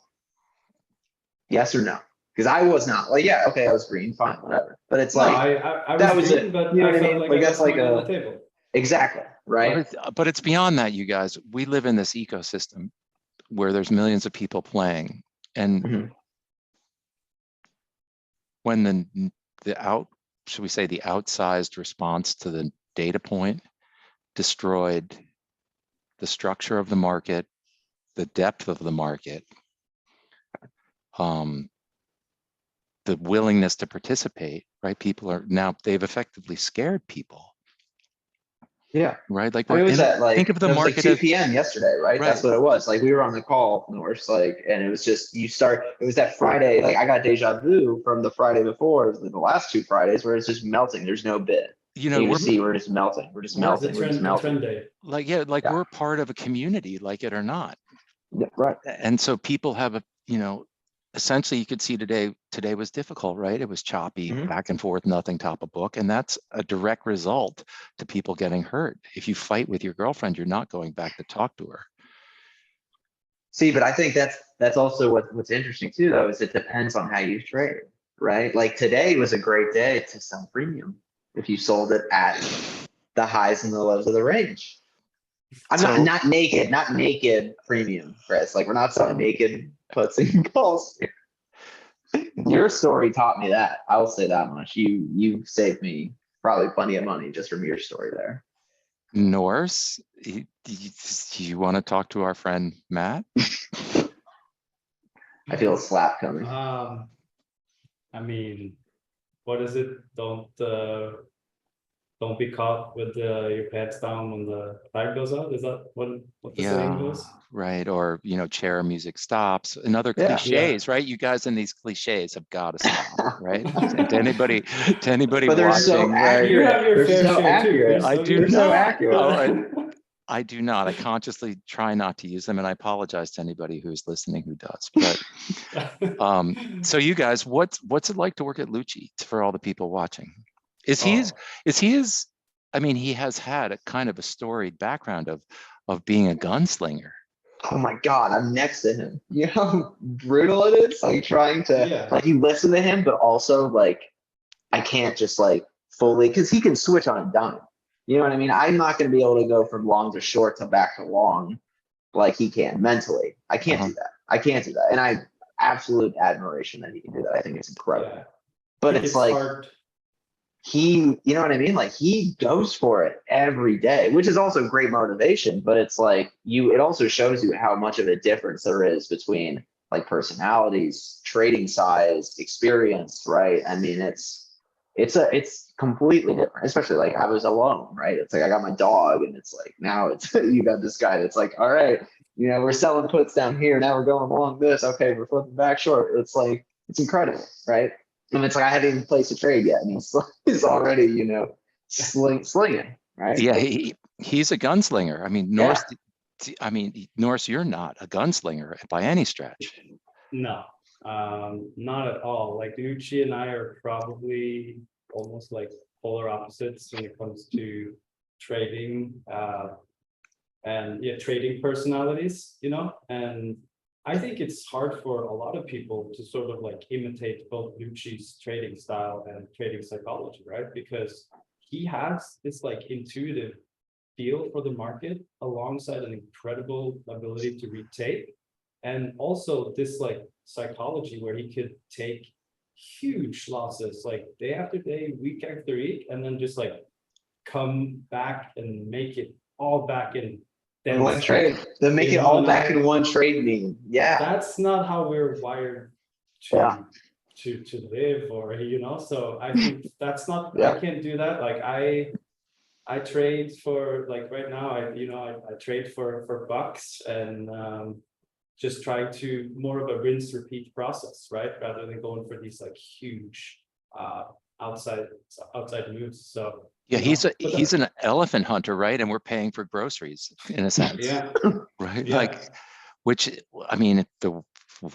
Yes or no? Because I was not. Like, yeah, okay, I was green, fine, whatever. But it's like I that was was green, it. but You know I what I felt mean? like Like that's like on the table. Exactly, right? But it's beyond that, you guys. We live in this ecosystem where there's millions of people playing, and when should we say the outsized response to the data point destroyed the structure of the market, the depth of the market, the willingness to participate, right? They've effectively scared people. Yeah. Right. Like it was at like, think of the market was like 2 p.m. yesterday, right? Right. That's what it was. Like we were on the call, Norse, and it was just it was that Friday. Like I got deja vu from the Friday before, the last 2 Fridays where it's just melting. There's no bid. We're just melting. We're just melting. We're just melting. We're part of a community, like it or not. Yeah, right. And so people have essentially you could see today was difficult, right? It was choppy, back and forth, nothing top of book. And that's a direct result to people getting hurt. If you fight with your girlfriend, you're not going back to talk to her. See, but I think that's also what's interesting too, though, is it depends on how you trade, right? Like today was a great day to sell premium if you sold it at the highs and the lows of the range. I'm not naked premium, Chris. Like we're not selling naked puts and calls. Your story taught me that. I will say that much. You saved me probably plenty of money just from your story there. Norse, you want to talk to our friend Matt? I feel a slap coming. I mean, what is it? Don't be caught with your pants down when the flag goes out. Is that what the saying goes? Right. Or, chair music stops, and other Yeah. cliches, right? You guys in these cliches have got to stop, right? And to anybody But they're watching, so right? You have your They're fair so share accurate. too. I do They're so not. accurate. Oh, I do not. I consciously try not to use them, and I apologize to anybody who's listening who does. But so you guys, what's it like to work at Lucci for all the people watching? Is he as I mean, he has had a kind of a storied background of being a gunslinger. Oh my God, I'm next to him. You know how brutal it is? Like trying to like you listen to him, but also like I can't just like fully because he can switch on a dime. You know what I mean? I'm not gonna be able to go from long to short to back to long like he can mentally. I can't do that. I can't do that. And I absolute admiration that he can do that. I think it's incredible. Yeah. But it's like hard. you know what I mean? Like he goes for it every day, which is also great motivation, but it's like it also shows you how much of a difference there is between like personalities, trading size, experience, right? I mean, it's completely different, especially like I was alone, right? It's like I got my dog and it's like now it's you got this guy that's like, all right, we're selling puts down here. Now we're going along this. Okay, we're flipping back short. It's like, it's incredible, right? And it's like I haven't even placed a trade yet, and he's already, slinging, right? Yeah, he's a gunslinger. I mean, Norse, you're not a gunslinger by any stretch. No, not at all. Like Lucci and I are probably almost like polar opposites when it comes to trading, and trading personalities, and I think it's hard for a lot of people to sort of like imitate both Lucci's trading style and trading psychology, right? Because he has this like intuitive feel for the market alongside an incredible ability to read tape, and also this like psychology where he could take huge losses like day after day, week after week, and then just like come back and make it all back in one trade. Then make it all back in one trade mean. Yeah. That's not how we're wired to live, or so I think that's not I can't do that. Like I trade for like right now, I trade for bucks and just try to more of a rinse repeat process, right? Rather than going for these like huge outside moves. So yeah, he's an elephant hunter, right? And we're paying for groceries in a sense. Yeah. Right. Yeah. Like, which I mean,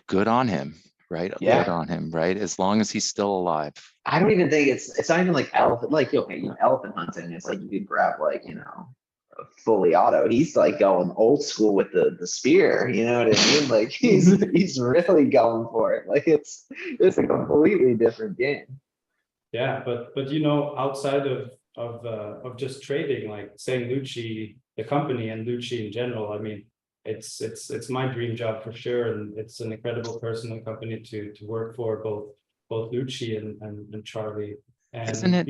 good on him, right? Yeah. Good on him, right? As long as he's still alive. I don't even think it's not even like elephant, like elephant hunting. It's like you could grab like, fully auto. He's like going old school with the spear, you know what I mean? Like he's really going for it. Like it's a completely different game. Yeah, but outside of just trading, like Sang Lucci, the company, and Lucci in general, I mean, it's my dream job for sure, and it's an incredible personal company to work for, both Lucci and Charlie. And isn't it?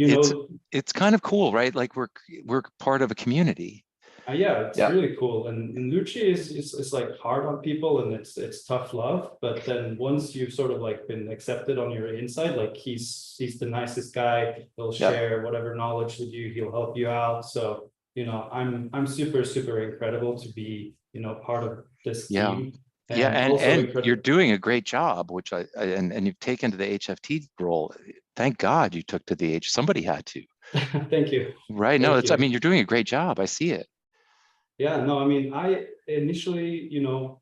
It's kind of cool, right? Like we're part of a community. Yeah, it's really cool. And Lucci is like hard on people, and it's tough love. But then once you've sort of like been accepted on your inside, like he's the nicest guy. He'll share whatever knowledge with you. He'll help you out. So I'm super incredible to be part of this team. And you're doing a great job, which and you've taken to the HFT role. Thank God you took to the somebody had to. Thank you. Right. No, I mean, you're doing a great job. I see it. Yeah, no, I mean, I initially,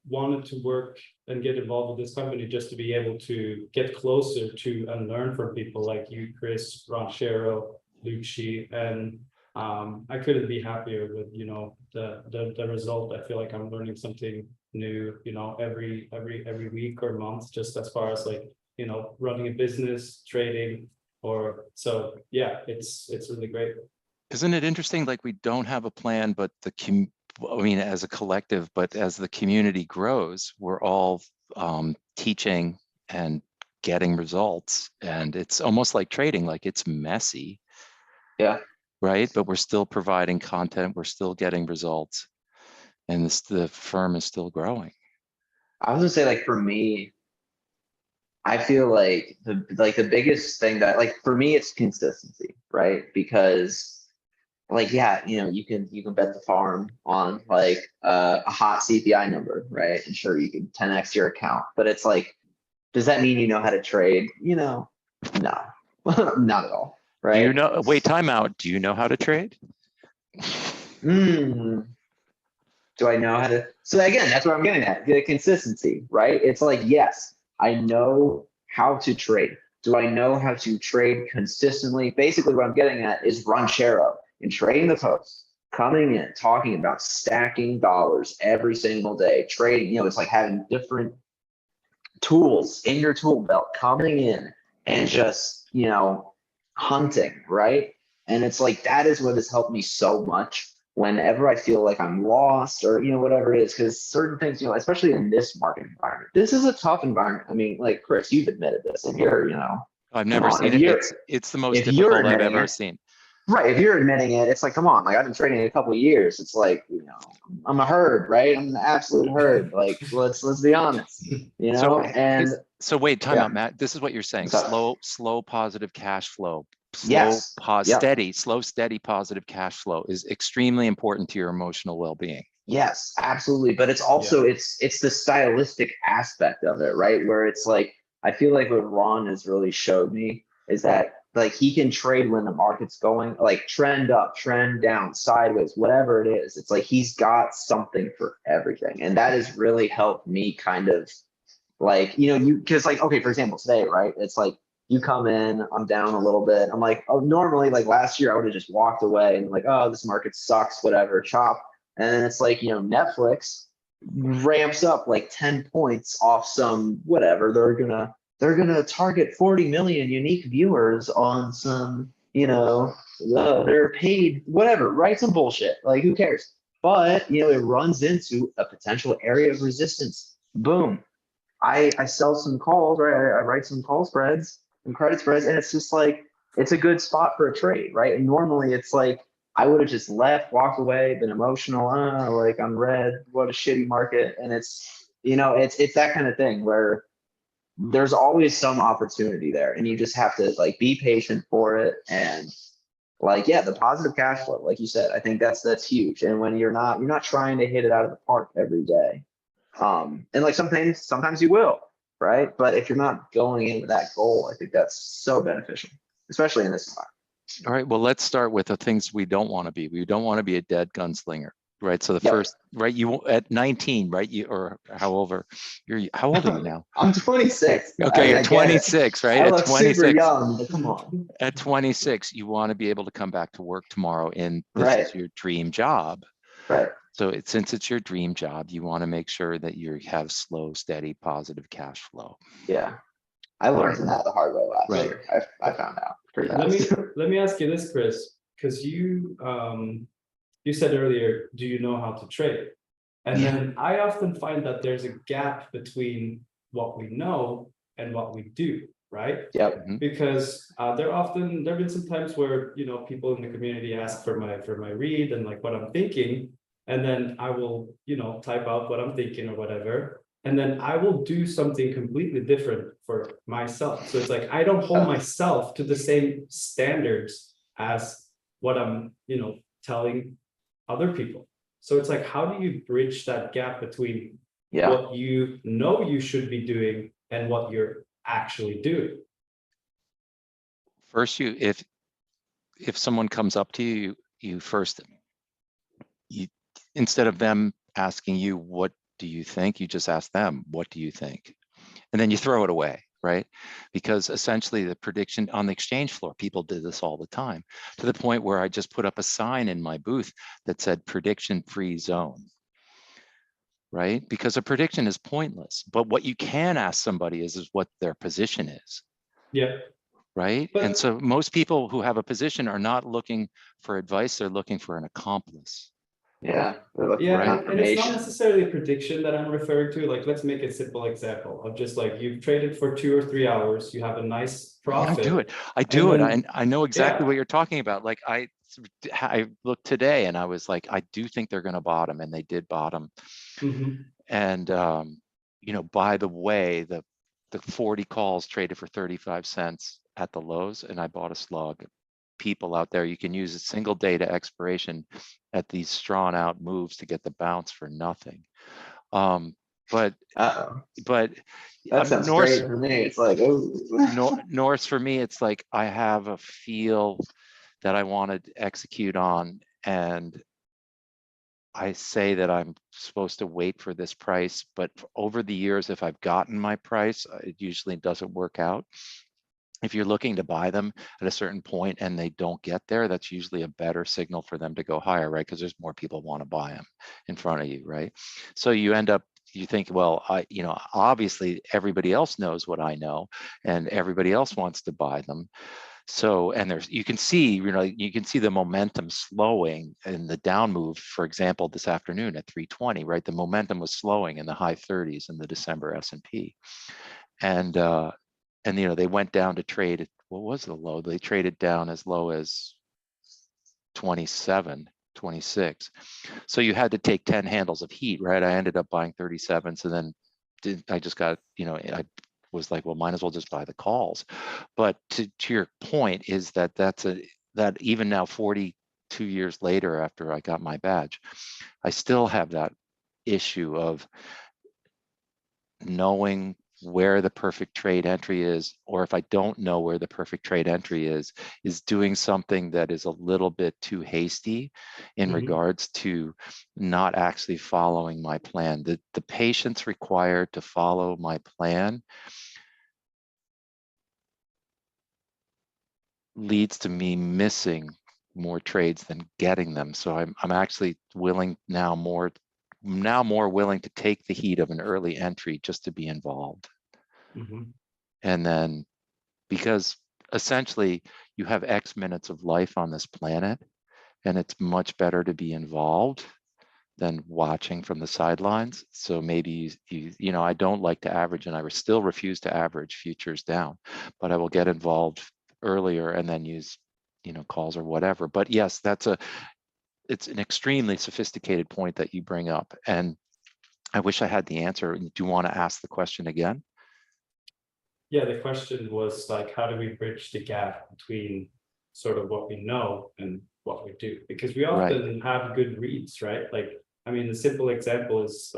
wanted to work and get involved with this company just to be able to get closer to and learn from people like you, Chris, Ranchero, Lucci, and I couldn't be happier with, the result. I feel like I'm learning something new, every week or month, just as far as like, running a business, trading, so yeah, it's really great. Isn't it interesting? Like we don't have a plan, but as a collective, but as the community grows, we're all teaching and getting results. And it's almost like trading, like it's messy, Yeah. right? But we're still providing content, we're still getting results, and the firm is still growing. I was gonna say, like, for me, I feel like the biggest thing that, like, for me, it's consistency, right? Because, like, yeah, you can bet the farm on like a hot CPI number, right? And sure, you can 10x your account, but it's like, does that mean you know how to trade? No, not at all, Do you right? know, wait, time out. Do you know how to trade? Mm, do I know how to? So again, that's what I'm getting at. The consistency, right? It's like, yes, I know how to trade. Do I know how to trade consistently? Basically, what I'm getting at is Ranchero in trading the post, coming in, talking about stacking dollars every single day, trading. It's like having different tools in your tool belt, coming in and just, hunting, right? And it's like, that is what has helped me so much whenever I feel like I'm lost, or, whatever it is, because certain things, especially in this market environment, this is a tough environment. I mean, like, Chris, you've admitted this, and you're, I've come never on, seen if it. you're It's the most if you're difficult I've admitting ever it, seen. right? If you're admitting it, it's like, come on, like, I've been trading a couple of years. It's like, I'm a herd, right? I'm an absolute herd. Like, let's be honest, So, and so wait, time yeah. out, Matt. This is what you're saying. So, Slow positive cash flow, yes, yep, steady positive cash flow is extremely important to your emotional well-being. yes, absolutely. But it's also, it's the stylistic aspect of it, right? Where it's like, I feel like what Ron has really showed me is that, like, he can trade when the market's going like trend up, trend down, sideways, whatever it is. It's like he's got something for everything, and that has really helped me kind of, like, you, because, like, okay, for example, today, right? It's like, you come in, I'm down a little bit. I'm like, oh, normally, like last year, I would have just walked away and like, oh, this market sucks, whatever, chop. And then it's like, Netflix ramps up like 10 points off some whatever. They're gonna target 40 million unique viewers on some, they're paid whatever, right? Some bullshit. Like, who cares? But it runs into a potential area of resistance. Boom. I sell some calls, right? I write some call spreads and credit spreads, and it's just like, it's a good spot for a trade, right? And normally it's like, I would have just left, walked away, been emotional, like, I'm red, what a shitty market. And it's that kind of thing where there's always some opportunity there, and you just have to, like, be patient for it. And, like, yeah, the positive cash flow, like you said, I think that's huge. And when you're not trying to hit it out of the park every day, and like sometimes you will, right? But if you're not going in with that goal, I think that's so beneficial, especially in this environment. All right, well, let's start with the things we don't want to be. We don't want to be a dead gunslinger, right? So the Yep. first, right, you at 19, right? Or how old are you now? I'm 26. Okay, you're 26, right? I At look super 26, young, but come on. at 26, you want to be able to come back to work tomorrow, and this Right, is your dream job. right. So since it's your dream job, you want to make sure that you have slow, steady, positive cash flow. Yeah. I learned that the hard way last Right. year. I found out pretty Let me fast. let me ask you this, Chris, because you said earlier, do you know how to trade? And Yeah. then I often find that there's a gap between what we know and what we do, right? Yep. Mhm. Because there have been some times where people in the community ask for my read and like what I'm thinking, and then I will type out what I'm thinking or whatever, and then I will do something completely different for myself. So it's like I don't hold myself to the same standards as what I'm telling other people. So it's like, how do you bridge that gap between Yeah. what you know you should be doing and what you're actually doing? First, if someone comes up to you, you first, instead of them asking you, what do you think? You just ask them, what do you think? And then you throw it away, right? Because essentially the prediction on the exchange floor, people did this all the time, to the point where I just put up a sign in my booth that said prediction-free zone, right? Because a prediction is pointless, but what you can ask somebody is what their position is. Yeah. Right. And so most people who have a position are not looking for advice, they're looking for an accomplice. Yeah. We're looking Yeah, for and it's not confirmation. necessarily a prediction that I'm referring to. Like, let's make a simple example of just like you've traded for 2 or 3 hours, you have a nice I do it. profit, I and do it. then I know exactly yeah, what you're talking about. Like I looked today and I was like, I do think they're going to bottom, and they did bottom. mhm, And you know, by the way, the 40 calls traded for 35 cents at the lows, and I bought a slug. People out there, you can use a single data expiration at these drawn out moves to get the bounce for nothing. But Uh-oh. but That sounds Norse great for me. It's like, oh. Norse for me, it's like I have a feel that I want to execute on, and I say that I'm supposed to wait for this price, but over the years, if I've gotten my price, it usually doesn't work out. If you're looking to buy them at a certain point and they don't get there, that's usually a better signal for them to go higher, right? Because there's more people want to buy them in front of you, right? So you end up, you think, well, you know, obviously everybody else knows what I know, and everybody else wants to buy them. So, and there's, you can see, you know, you can see the momentum slowing in the down move, for example, this afternoon at 320, right? The momentum was slowing in the high 30s in the December S&P. And you know, they went down to trade, what was the low? They traded down as low as 27, 26. So you had to take 10 handles of heat, right? I ended up buying 37. So then I just got, you know, I was like, well, might as well just buy the calls. But to your point is that that even now 42 years later after I got my badge, I still have that issue of knowing where the perfect trade entry is, or if I don't know where the perfect trade entry is doing something that is a little bit too hasty in mhm, regards to not actually following my plan. The patience required to follow my plan leads to me missing more trades than getting them. So I'm actually willing now more willing to take the heat of an early entry just to be involved. mhm. And then, because essentially you have X minutes of life on this planet, and it's much better to be involved than watching from the sidelines. So maybe you know, I don't like to average, and I still refuse to average futures down, but I will get involved earlier and then use, you know, calls or whatever. But yes, it's an extremely sophisticated point that you bring up, and I wish I had the answer. Do you want to ask the question again? Yeah, the question was like, how do we bridge the gap between sort of what we know and what we do? Because we Right. often have good reads, right? Like, I mean, the simple example is,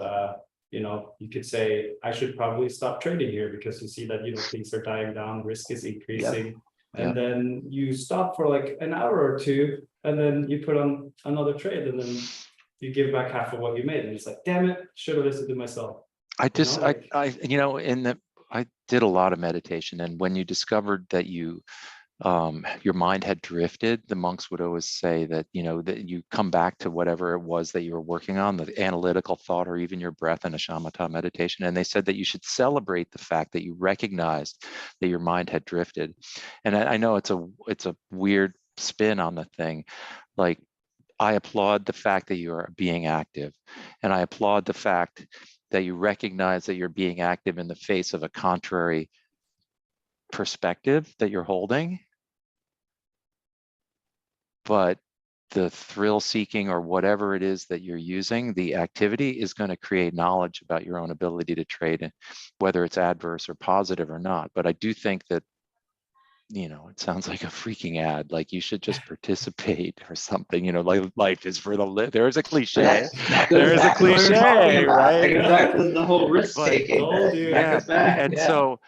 you know, you could say, I should probably stop trading here because you see that, you know, things are dying down, risk is increasing. Yeah. And then you stop for like an hour or two, and then you put on another trade, and then you give back half of what you made. And it's like, damn it, should have listened to myself. I You know, just, like, you know, I did a lot of meditation, and when you discovered that your mind had drifted, the monks would always say that, you know, that you come back to whatever it was that you were working on, the analytical thought, or even your breath in a shamatha meditation. And they said that you should celebrate the fact that you recognized that your mind had drifted. And I know it's a weird spin on the thing. Like, I applaud the fact that you are being active, and I applaud the fact that you recognize that you're being active in the face of a contrary perspective that you're holding. But the thrill seeking, or whatever it is that you're using, the activity is going to create knowledge about your own ability to trade, whether it's adverse or positive or not. But I do think that, you know, it sounds like a freaking ad, like you should just participate or something, you know, like life is for the there's a cliche. That goes There's a back to what we were talking cliche, about. That right? goes back to the whole risk But taking told thing. you. That yeah, goes back. and Yeah. so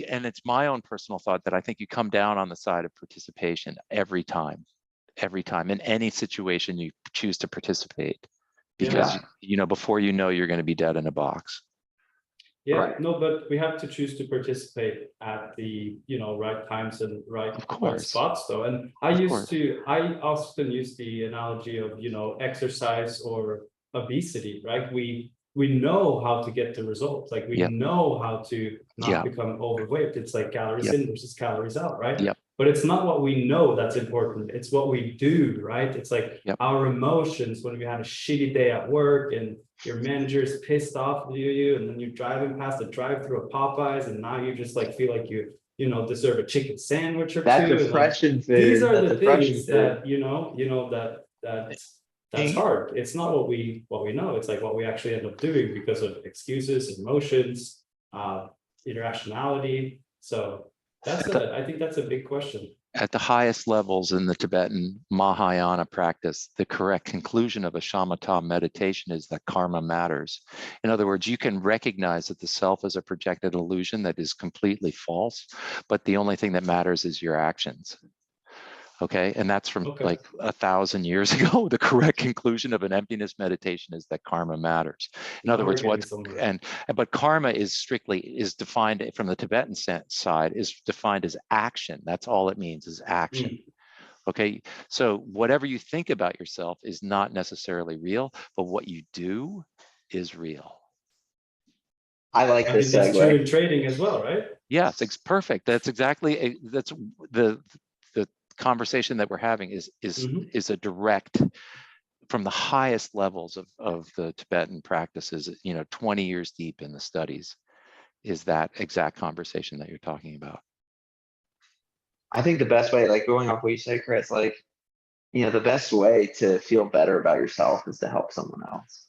and it's my own personal thought that I think you come down on the side of participation every time in any situation you choose to participate, because Yeah. you know, before you know, you're going to be dead in a box. Yeah, Right. no, but we have to choose to participate at the, you know, right times and right Of course, spots though. And I of course. often use the analogy of, you know, exercise or obesity, right? We know how to get the results. Like we Yep, know how to not yeah, become overweight. It's like calories yep, in versus calories out, right? yep. But it's not what we know that's important. It's what we do, right? It's like our emotions when we had a shitty day at work and your manager is pissed off with you, and then you're driving past the drive-through of Popeyes, and now you just like feel like you know, deserve a chicken sandwich or That two. depression Like, food. these are that the depression things food. that that's hard. It's not what we know. It's like what we actually end up doing because of excuses, emotions, irrationality. So I think that's a big question. At the highest levels in the Tibetan Mahayana practice, the correct conclusion of a shamatha meditation is that karma matters. In other words, you can recognize that the self is a projected illusion that is completely false, but the only thing that matters is your actions. Okay, and that's from like 1,000 years ago. The correct conclusion of an emptiness meditation is that karma matters. In other words, but karma is defined from the Tibetan side, is defined as action. That's all it means, is action. Okay, so whatever you think about yourself is not necessarily real, but what you do is real. I like this that's segue. true in trading as well, right? Yes, it's perfect. That's exactly that's the conversation that we're having is a direct from the highest levels of the Tibetan practices, 20 years deep in the studies, is that exact conversation that you're talking about. I think the best way, like going off what you said, Chris, like, the best way to feel better about yourself is to help someone else.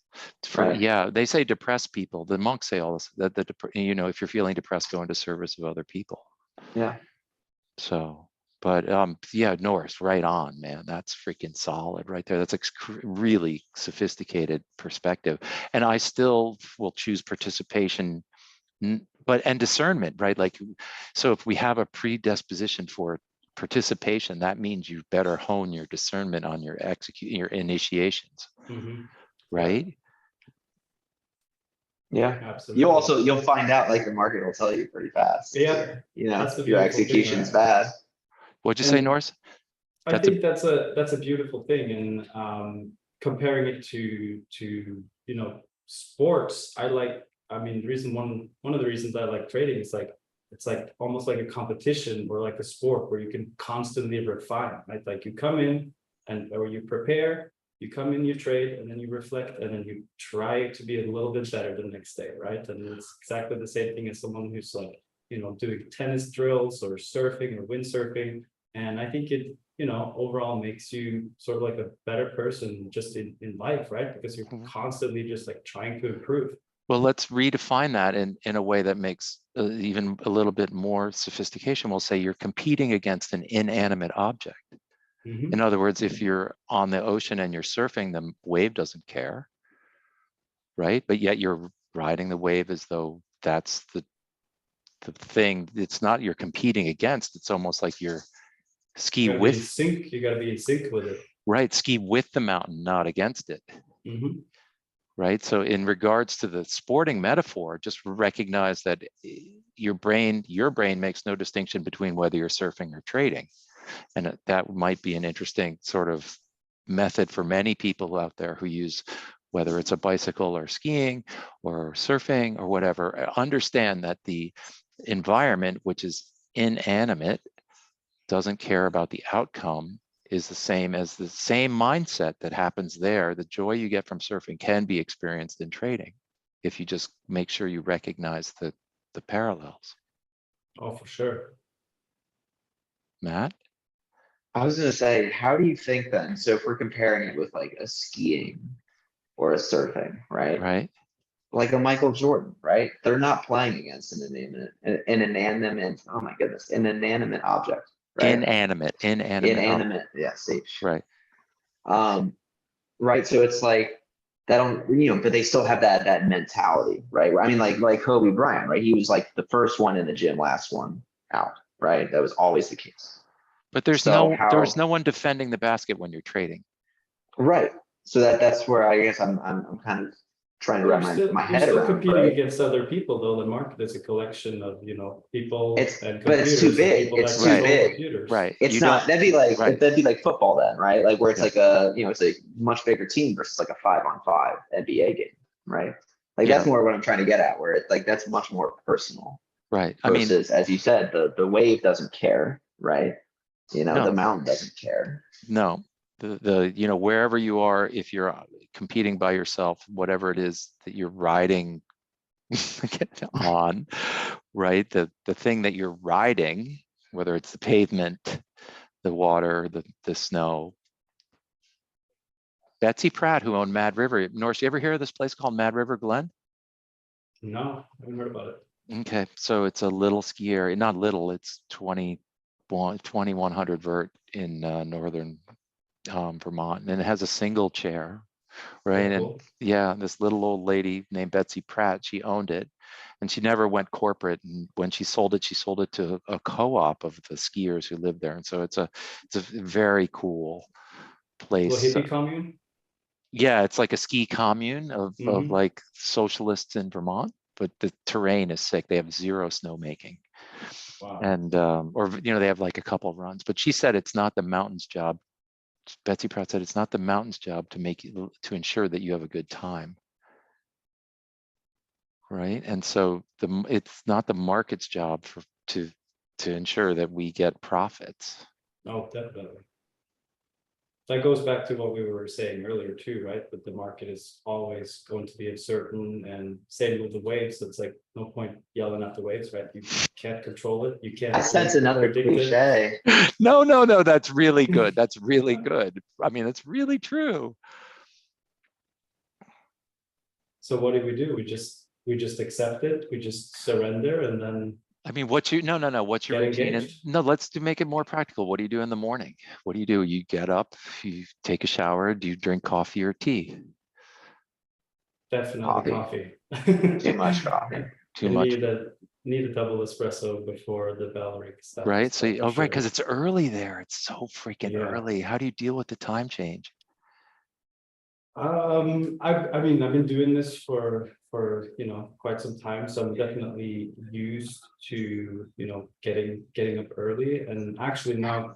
Right? Yeah, they say depressed people, the monks say all this, that if you're feeling depressed, go into service of other people. Yeah. So, but yeah, Norris, right on, man. That's freaking solid right there. That's a really sophisticated perspective. And I still will choose participation, and discernment, right? Like, so if we have a predisposition for participation, that means you better hone your discernment on your initiations, right? Yeah, absolutely. You'll find out, like the market will tell you pretty fast. Yeah, if your execution's bad. What'd you say, Norris? I think that's a beautiful thing, and comparing it to sports. The reason one of the reasons I like trading is like it's like almost like a competition or like a sport where you can constantly refine, right? Like you come in or you prepare. You come in, you trade, and then you reflect, and then you try to be a little bit better the next day, right? And it's exactly the same thing as someone who's like, doing tennis drills or surfing or windsurfing. And I think it, overall makes you sort of like a better person just in life, right? Because you're constantly just like trying to improve. Well, let's redefine that in a way that makes even a little bit more sophistication. We'll say you're competing against an inanimate object. In other words, if you're on the ocean and you're surfing, the wave doesn't care, right? But yet you're riding the wave as though that's the thing. It's not you're competing against. It's almost like you're You gotta be in sync with it. Right, ski with the mountain, not against it. Right, so in regards to the sporting metaphor, just recognize that your brain makes no distinction between whether you're surfing or trading. And that might be an interesting sort of method for many people out there who use, whether it's a bicycle or skiing or surfing or whatever, understand that the environment, which is inanimate, doesn't care about the outcome, is the same as the same mindset that happens there. The joy you get from surfing can be experienced in trading if you just make sure you recognize the parallels. Oh, for sure. Matt? I was going to say, how do you think then? So if we're comparing it with like a skiing or a surfing, right? Right. Like a Michael Jordan, right? They're not playing against an inanimate object. Right? Inanimate. Yes. Right. Right. So it's like that don't, but they still have that mentality, right? I mean, like Kobe Bryant, right? He was like the first one in the gym, last one out, right? That was always the case. But there's no one defending the basket when you're trading. Right. So that's where I guess I'm kind of trying to wrap my head around. You're still competing against other people, though. The market is a collection of people and computers. But it's too big. It's too big. Computers. Right. It's not. That'd be like football then, right? Like where it's like it's a much bigger team versus like a 5-on-5 NBA game, right? Like that's more what I'm trying to get at, where it's like that's much more personal. Right. Versus, as you said, the wave doesn't care, right? You know, the No, mountain doesn't care. no. You know, wherever you are, if you're competing by yourself, whatever it is that you're riding on, right? The thing that you're riding, whether it's the pavement, the water, the snow. Betsy Pratt, who owned Mad River. Norse, you ever hear of this place called Mad River Glen? No, I haven't heard about it. Okay, so it's a little ski area, not little, it's 2100 vert in northern Vermont, and it has a single chair, right? And Cool. yeah, this little old lady named Betsy Pratt, she owned it, and she never went corporate. And when she sold it to a co-op of the skiers who lived there. And so it's a very cool Little place. hippie commune. Yeah, it's like a ski commune of Mhm. like socialists in Vermont, but the terrain is sick. They have zero snowmaking. Wow. And or you know, they have like a couple of runs, but she said it's not the mountain's job. Betsy Pratt said it's not the mountain's job to ensure that you have a good time, right? And so it's not the market's job to ensure that we get profits. Oh, definitely. That goes back to what we were saying earlier too, right? That the market is always going to be uncertain, and same with the waves. So it's like no point yelling at the waves, right? You can't control it. You can't I sense another predict it. cliche. No, that's really good. That's really good. I mean, it's really true. So what do? We just accept it. We just surrender, and then I mean, what's your what's your get routine? And engaged. no, let's make it more practical. What do you do in the morning? What do you do? You get up, you take a shower, do you drink coffee or tea? Definitely Coffee. coffee. Too much coffee. Too And much, need a double espresso before the bell rings. right? That's So, for oh, right, because sure. it's early there. It's so freaking Yeah. early. How do you deal with the time change? I mean, I've been doing this for quite some time, so I'm definitely used to getting up early, and actually now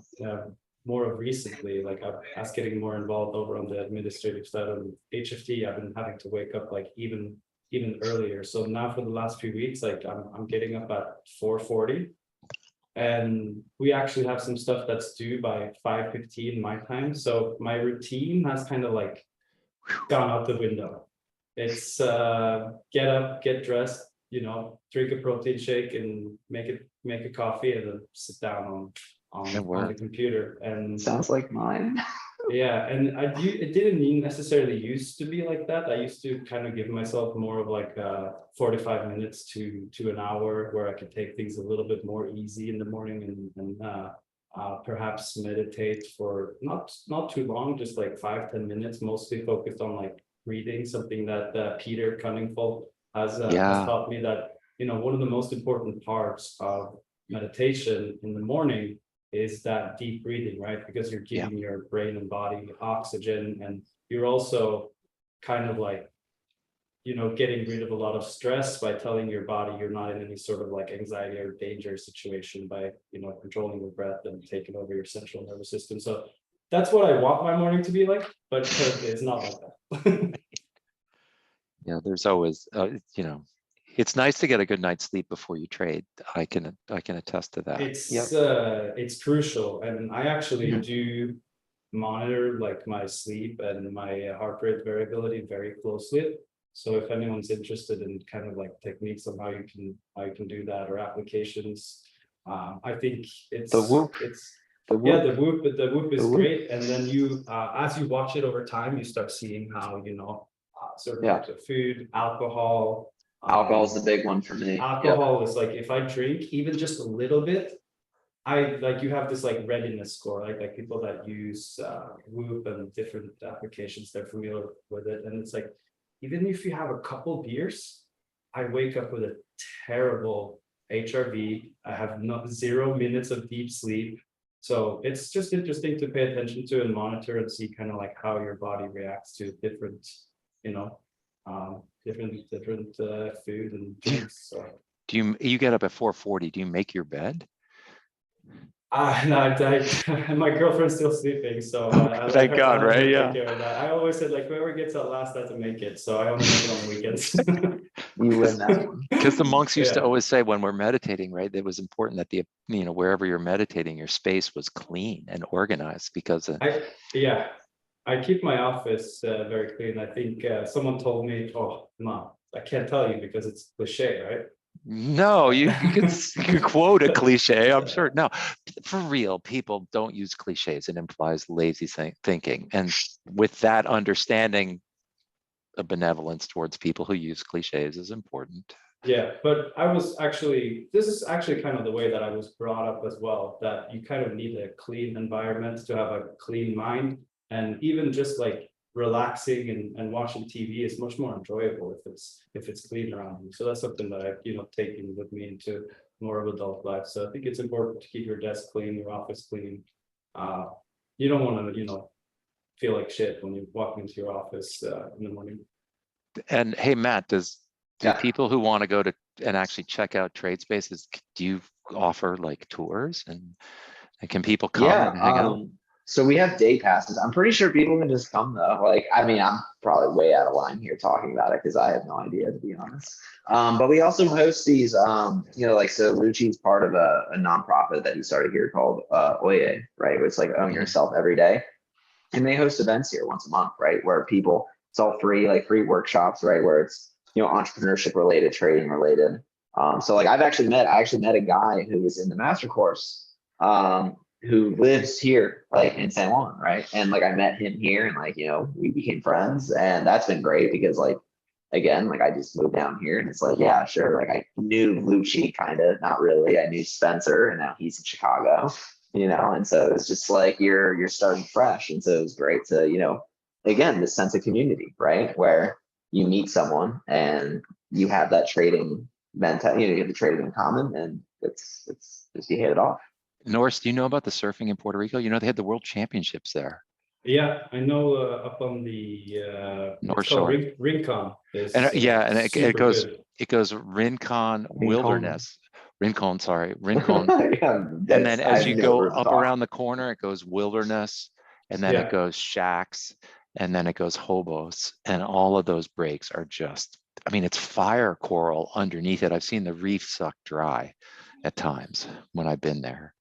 more of recently, like I was getting more involved over on the administrative side of HFT. I've been having to wake up like even earlier. So now for the last few weeks, like I'm getting up at 4:40. And we actually have some stuff that's due by 5:15 my time. So my routine has kind of like gone out the window. It's get up, get dressed, drink a protein shake and make a coffee, and then sit down It on the worked. computer. And Sounds like mine. yeah, and it didn't necessarily used to be like that. I used to kind of give myself more of like 45 minutes to an hour where I could take things a little bit more easy in the morning, and perhaps meditate for not too long, just like 5-10 minutes, mostly focused on like reading something that Peter Cunningful has Yeah, taught me, that one of the most important parts of meditation in the morning is that deep breathing, right? Because you're yeah, giving your brain and body oxygen, and you're also kind of like getting rid of a lot of stress by telling your body you're not in any sort of like anxiety or danger situation by controlling your breath and taking over your central nervous system. So that's what I want my morning to be like, but currently it's not like that. yeah. There's always, it's nice to get a good night's sleep before you trade. I can attest to that. Yep. It's crucial, and I actually Mhm. do monitor like my sleep and my heart rate variability very closely. So if anyone's interested in kind of like techniques on how you can do that, or applications, I think The whoop. The yeah, whoop. the whoop is The whoop. great. And then you as you watch it over time, you start seeing how certain Yeah. types of food, alcohol. Alcohol's the big one for me. Yep. Alcohol is like, if I drink even just a little bit, I like, you have this like readiness score, like people that use Whoop and different applications, they're familiar with it. And it's like, even if you have a couple beers, I wake up with a terrible HRV. I have 0 minutes of deep sleep. So it's just interesting to pay attention to and monitor and see kind of like how your body reacts to different, different food and drinks. So Do you get up at 4:40? Do you make your bed? no, my girlfriend's still sleeping, so I let Thank her, God, right? take Yeah. care of that. I always said like whoever gets out last has to make it, so I only make it on the weekends. You win that one. Because the monks used to Yeah. always say when we're meditating, right, it was important that wherever you're meditating, your space was clean and organized because Yeah, I keep my office very clean. I think someone told me, oh, no, I can't tell you because it's cliche, right? no, you could quote a cliche, I'm sure. No, for real, people don't use cliches. It implies lazy thinking. And with that understanding, a benevolence towards people who use cliches is important. Yeah, but this is actually kind of the way that I was brought up as well, that you kind of need a clean environment to have a clean mind. And even just like relaxing and watching TV is much more enjoyable if it's clean around you. So that's something that I've, taken with me into more of adult life. So I think it's important to keep your desk clean, your office clean. You don't want to, feel like shit when you walk into your office in the morning. And hey, Matt, do Yeah. people who want to go to and actually check out trade spaces, do you offer like tours and can people come and hang out? So we have day passes. I'm pretty sure people can just come though. Like, I mean, I'm probably way out of line here talking about it because I have no idea, to be honest. But we also host these, like, so Lucci's part of a nonprofit that he started here called Oye, right? It's like own yourself every day. And they host events here once a month, right? Where people, it's all free, like free workshops, right? Where it's, entrepreneurship related, trading related. So like I actually met a guy who was in the master course, who lives here, like in San Juan, right? And like I met him here and like, we became friends, and that's been great because like, again, like I just moved down here and it's like, yeah, sure. Like I knew Lucci kind of, not really. I knew Spencer and now he's in Chicago, and so it's just like you're starting fresh. And so it was great to, again, this sense of community, right? Where you meet someone and you have that trading mentality, you have the trading in common, and it's just you hit it off. Norris, do you know about the surfing in Puerto Rico? They had the World Championships there. Yeah, I know up on the North Shore. Rincon. And it goes Rincon Wilderness. Rincon. Yeah, and then as you go up around the corner, it goes Wilderness, and then it goes Shacks, and then it goes Hobos, and all of those breaks are just, it's fire coral underneath it. I've seen the reef suck dry at times when I've been there,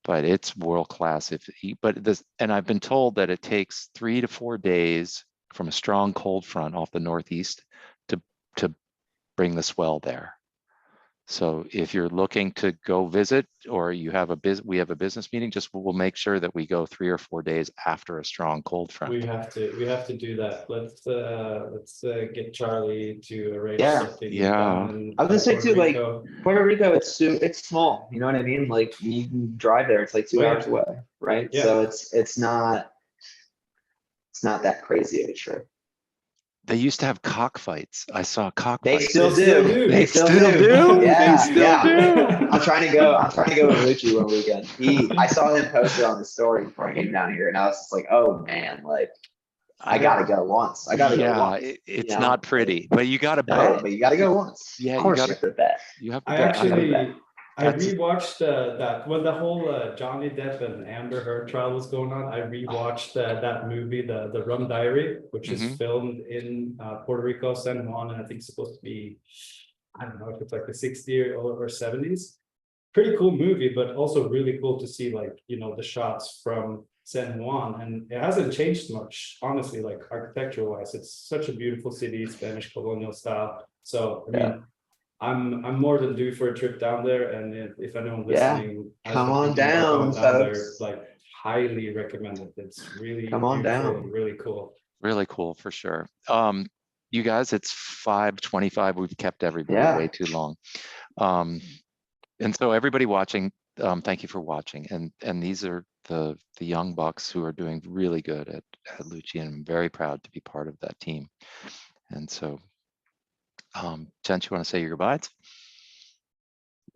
but it's world class. And I've been told that it takes 3 to 4 days from a strong cold front off the northeast to bring the swell there. So if you're looking to go visit, or we have a business meeting, we'll make sure that we go 3 or 4 days after a strong cold front. We have to do that. Let's get Charlie to arrange something. Yeah. I was gonna say too, like Puerto Rico, it's small. You know what I mean? Like you can drive there. It's like 2 hours away, right? Yeah. So it's not that crazy of a trip. They used to have cockfights. I saw cockfights. They still do. They still do. Yeah, They still do. I'm trying to go with Lucci one weekend. I saw him post it on the story before I came down here, and I was just like, oh man, like I gotta go once. Go once. It's not pretty, but you gotta bet. No, but you gotta go once. Yeah, of course you have to bet. You have to bet. I rewatched that when the whole Johnny Depp and Amber Heard trial was going on. I rewatched that movie, the Rum Diary, which is filmed in Puerto Rico, San Juan, and I think it's supposed to be, I don't know if it's like the 60s or 70s. Pretty cool movie, but also really cool to see, like, the shots from San Juan, and it hasn't changed much, honestly, like architecture wise. It's such a beautiful city, Spanish colonial style. So I mean, I'm more than due for a trip down there, and if anyone listening, come on down, there, like highly recommend it. It's really come on down, really cool. Really cool for sure. You guys, it's 5:25. We've kept everybody way too long. And so everybody watching, thank you for watching. And these are the young bucks who are doing really good at Lucci, and I'm very proud to be part of that team. And so, Jen, you want to say your goodbyes?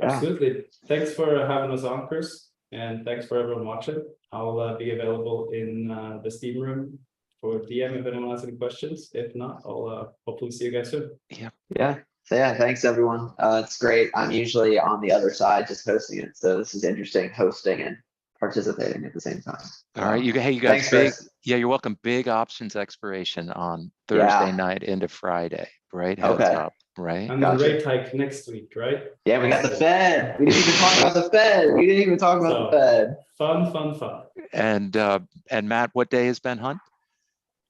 Absolutely. Thanks for having us on, Chris, and thanks for everyone watching. I'll be available in the Steam room for DM if anyone has any questions. If not, I'll hopefully see you guys soon. Yeah. So thanks everyone. It's great. I'm usually on the other side just hosting it, so this is interesting, hosting and participating at the same time. All right, you guys, thanks, you're welcome. Big options expiration on Thursday night into Friday, right? Heads up. right? And Gotcha. the rate hike next week, right? Yeah, we got the Fed. We didn't even talk about the Fed. We didn't even talk about the Fed. Fun. And Matt, what day is Ben Hunt?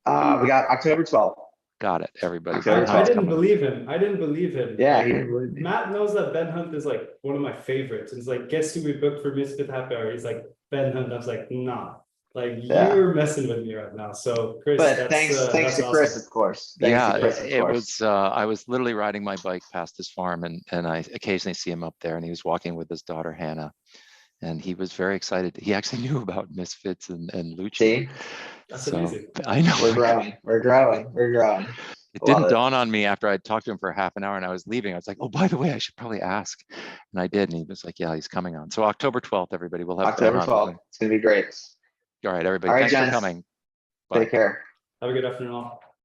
We got October 12th. Got it. Everybody's Okay. I didn't coming. believe him. I didn't believe him. Yeah, Like, he didn't believe me. Matt knows that Ben Hunt is like one of my favorites. It's like, guess who we booked for Misfit Happy Hour? He's like, Ben Hunt. I was like, nah. Like, Yeah. you're messing with me right now. So Chris, But thanks to awesome. Chris, of course. Thanks to Chris, of it course. was. I was literally riding my bike past his farm, and I occasionally see him up there, and he was walking with his daughter Hannah, and he was very excited. He actually knew about Misfits and Lucci. See, That's So amazing. I know we're growing. We're growing. We're growing. It Love didn't it. dawn on me after I'd talked to him for half an hour and I was leaving. I was like, oh, by the way, I should probably ask. And I did. And he was like, yeah, he's coming on. So October 12th, everybody, we'll have October Ben on. 12th. It's gonna be great. All right, everybody. All right, Thanks for gents. coming. Bye. Take care. Have a good afternoon all.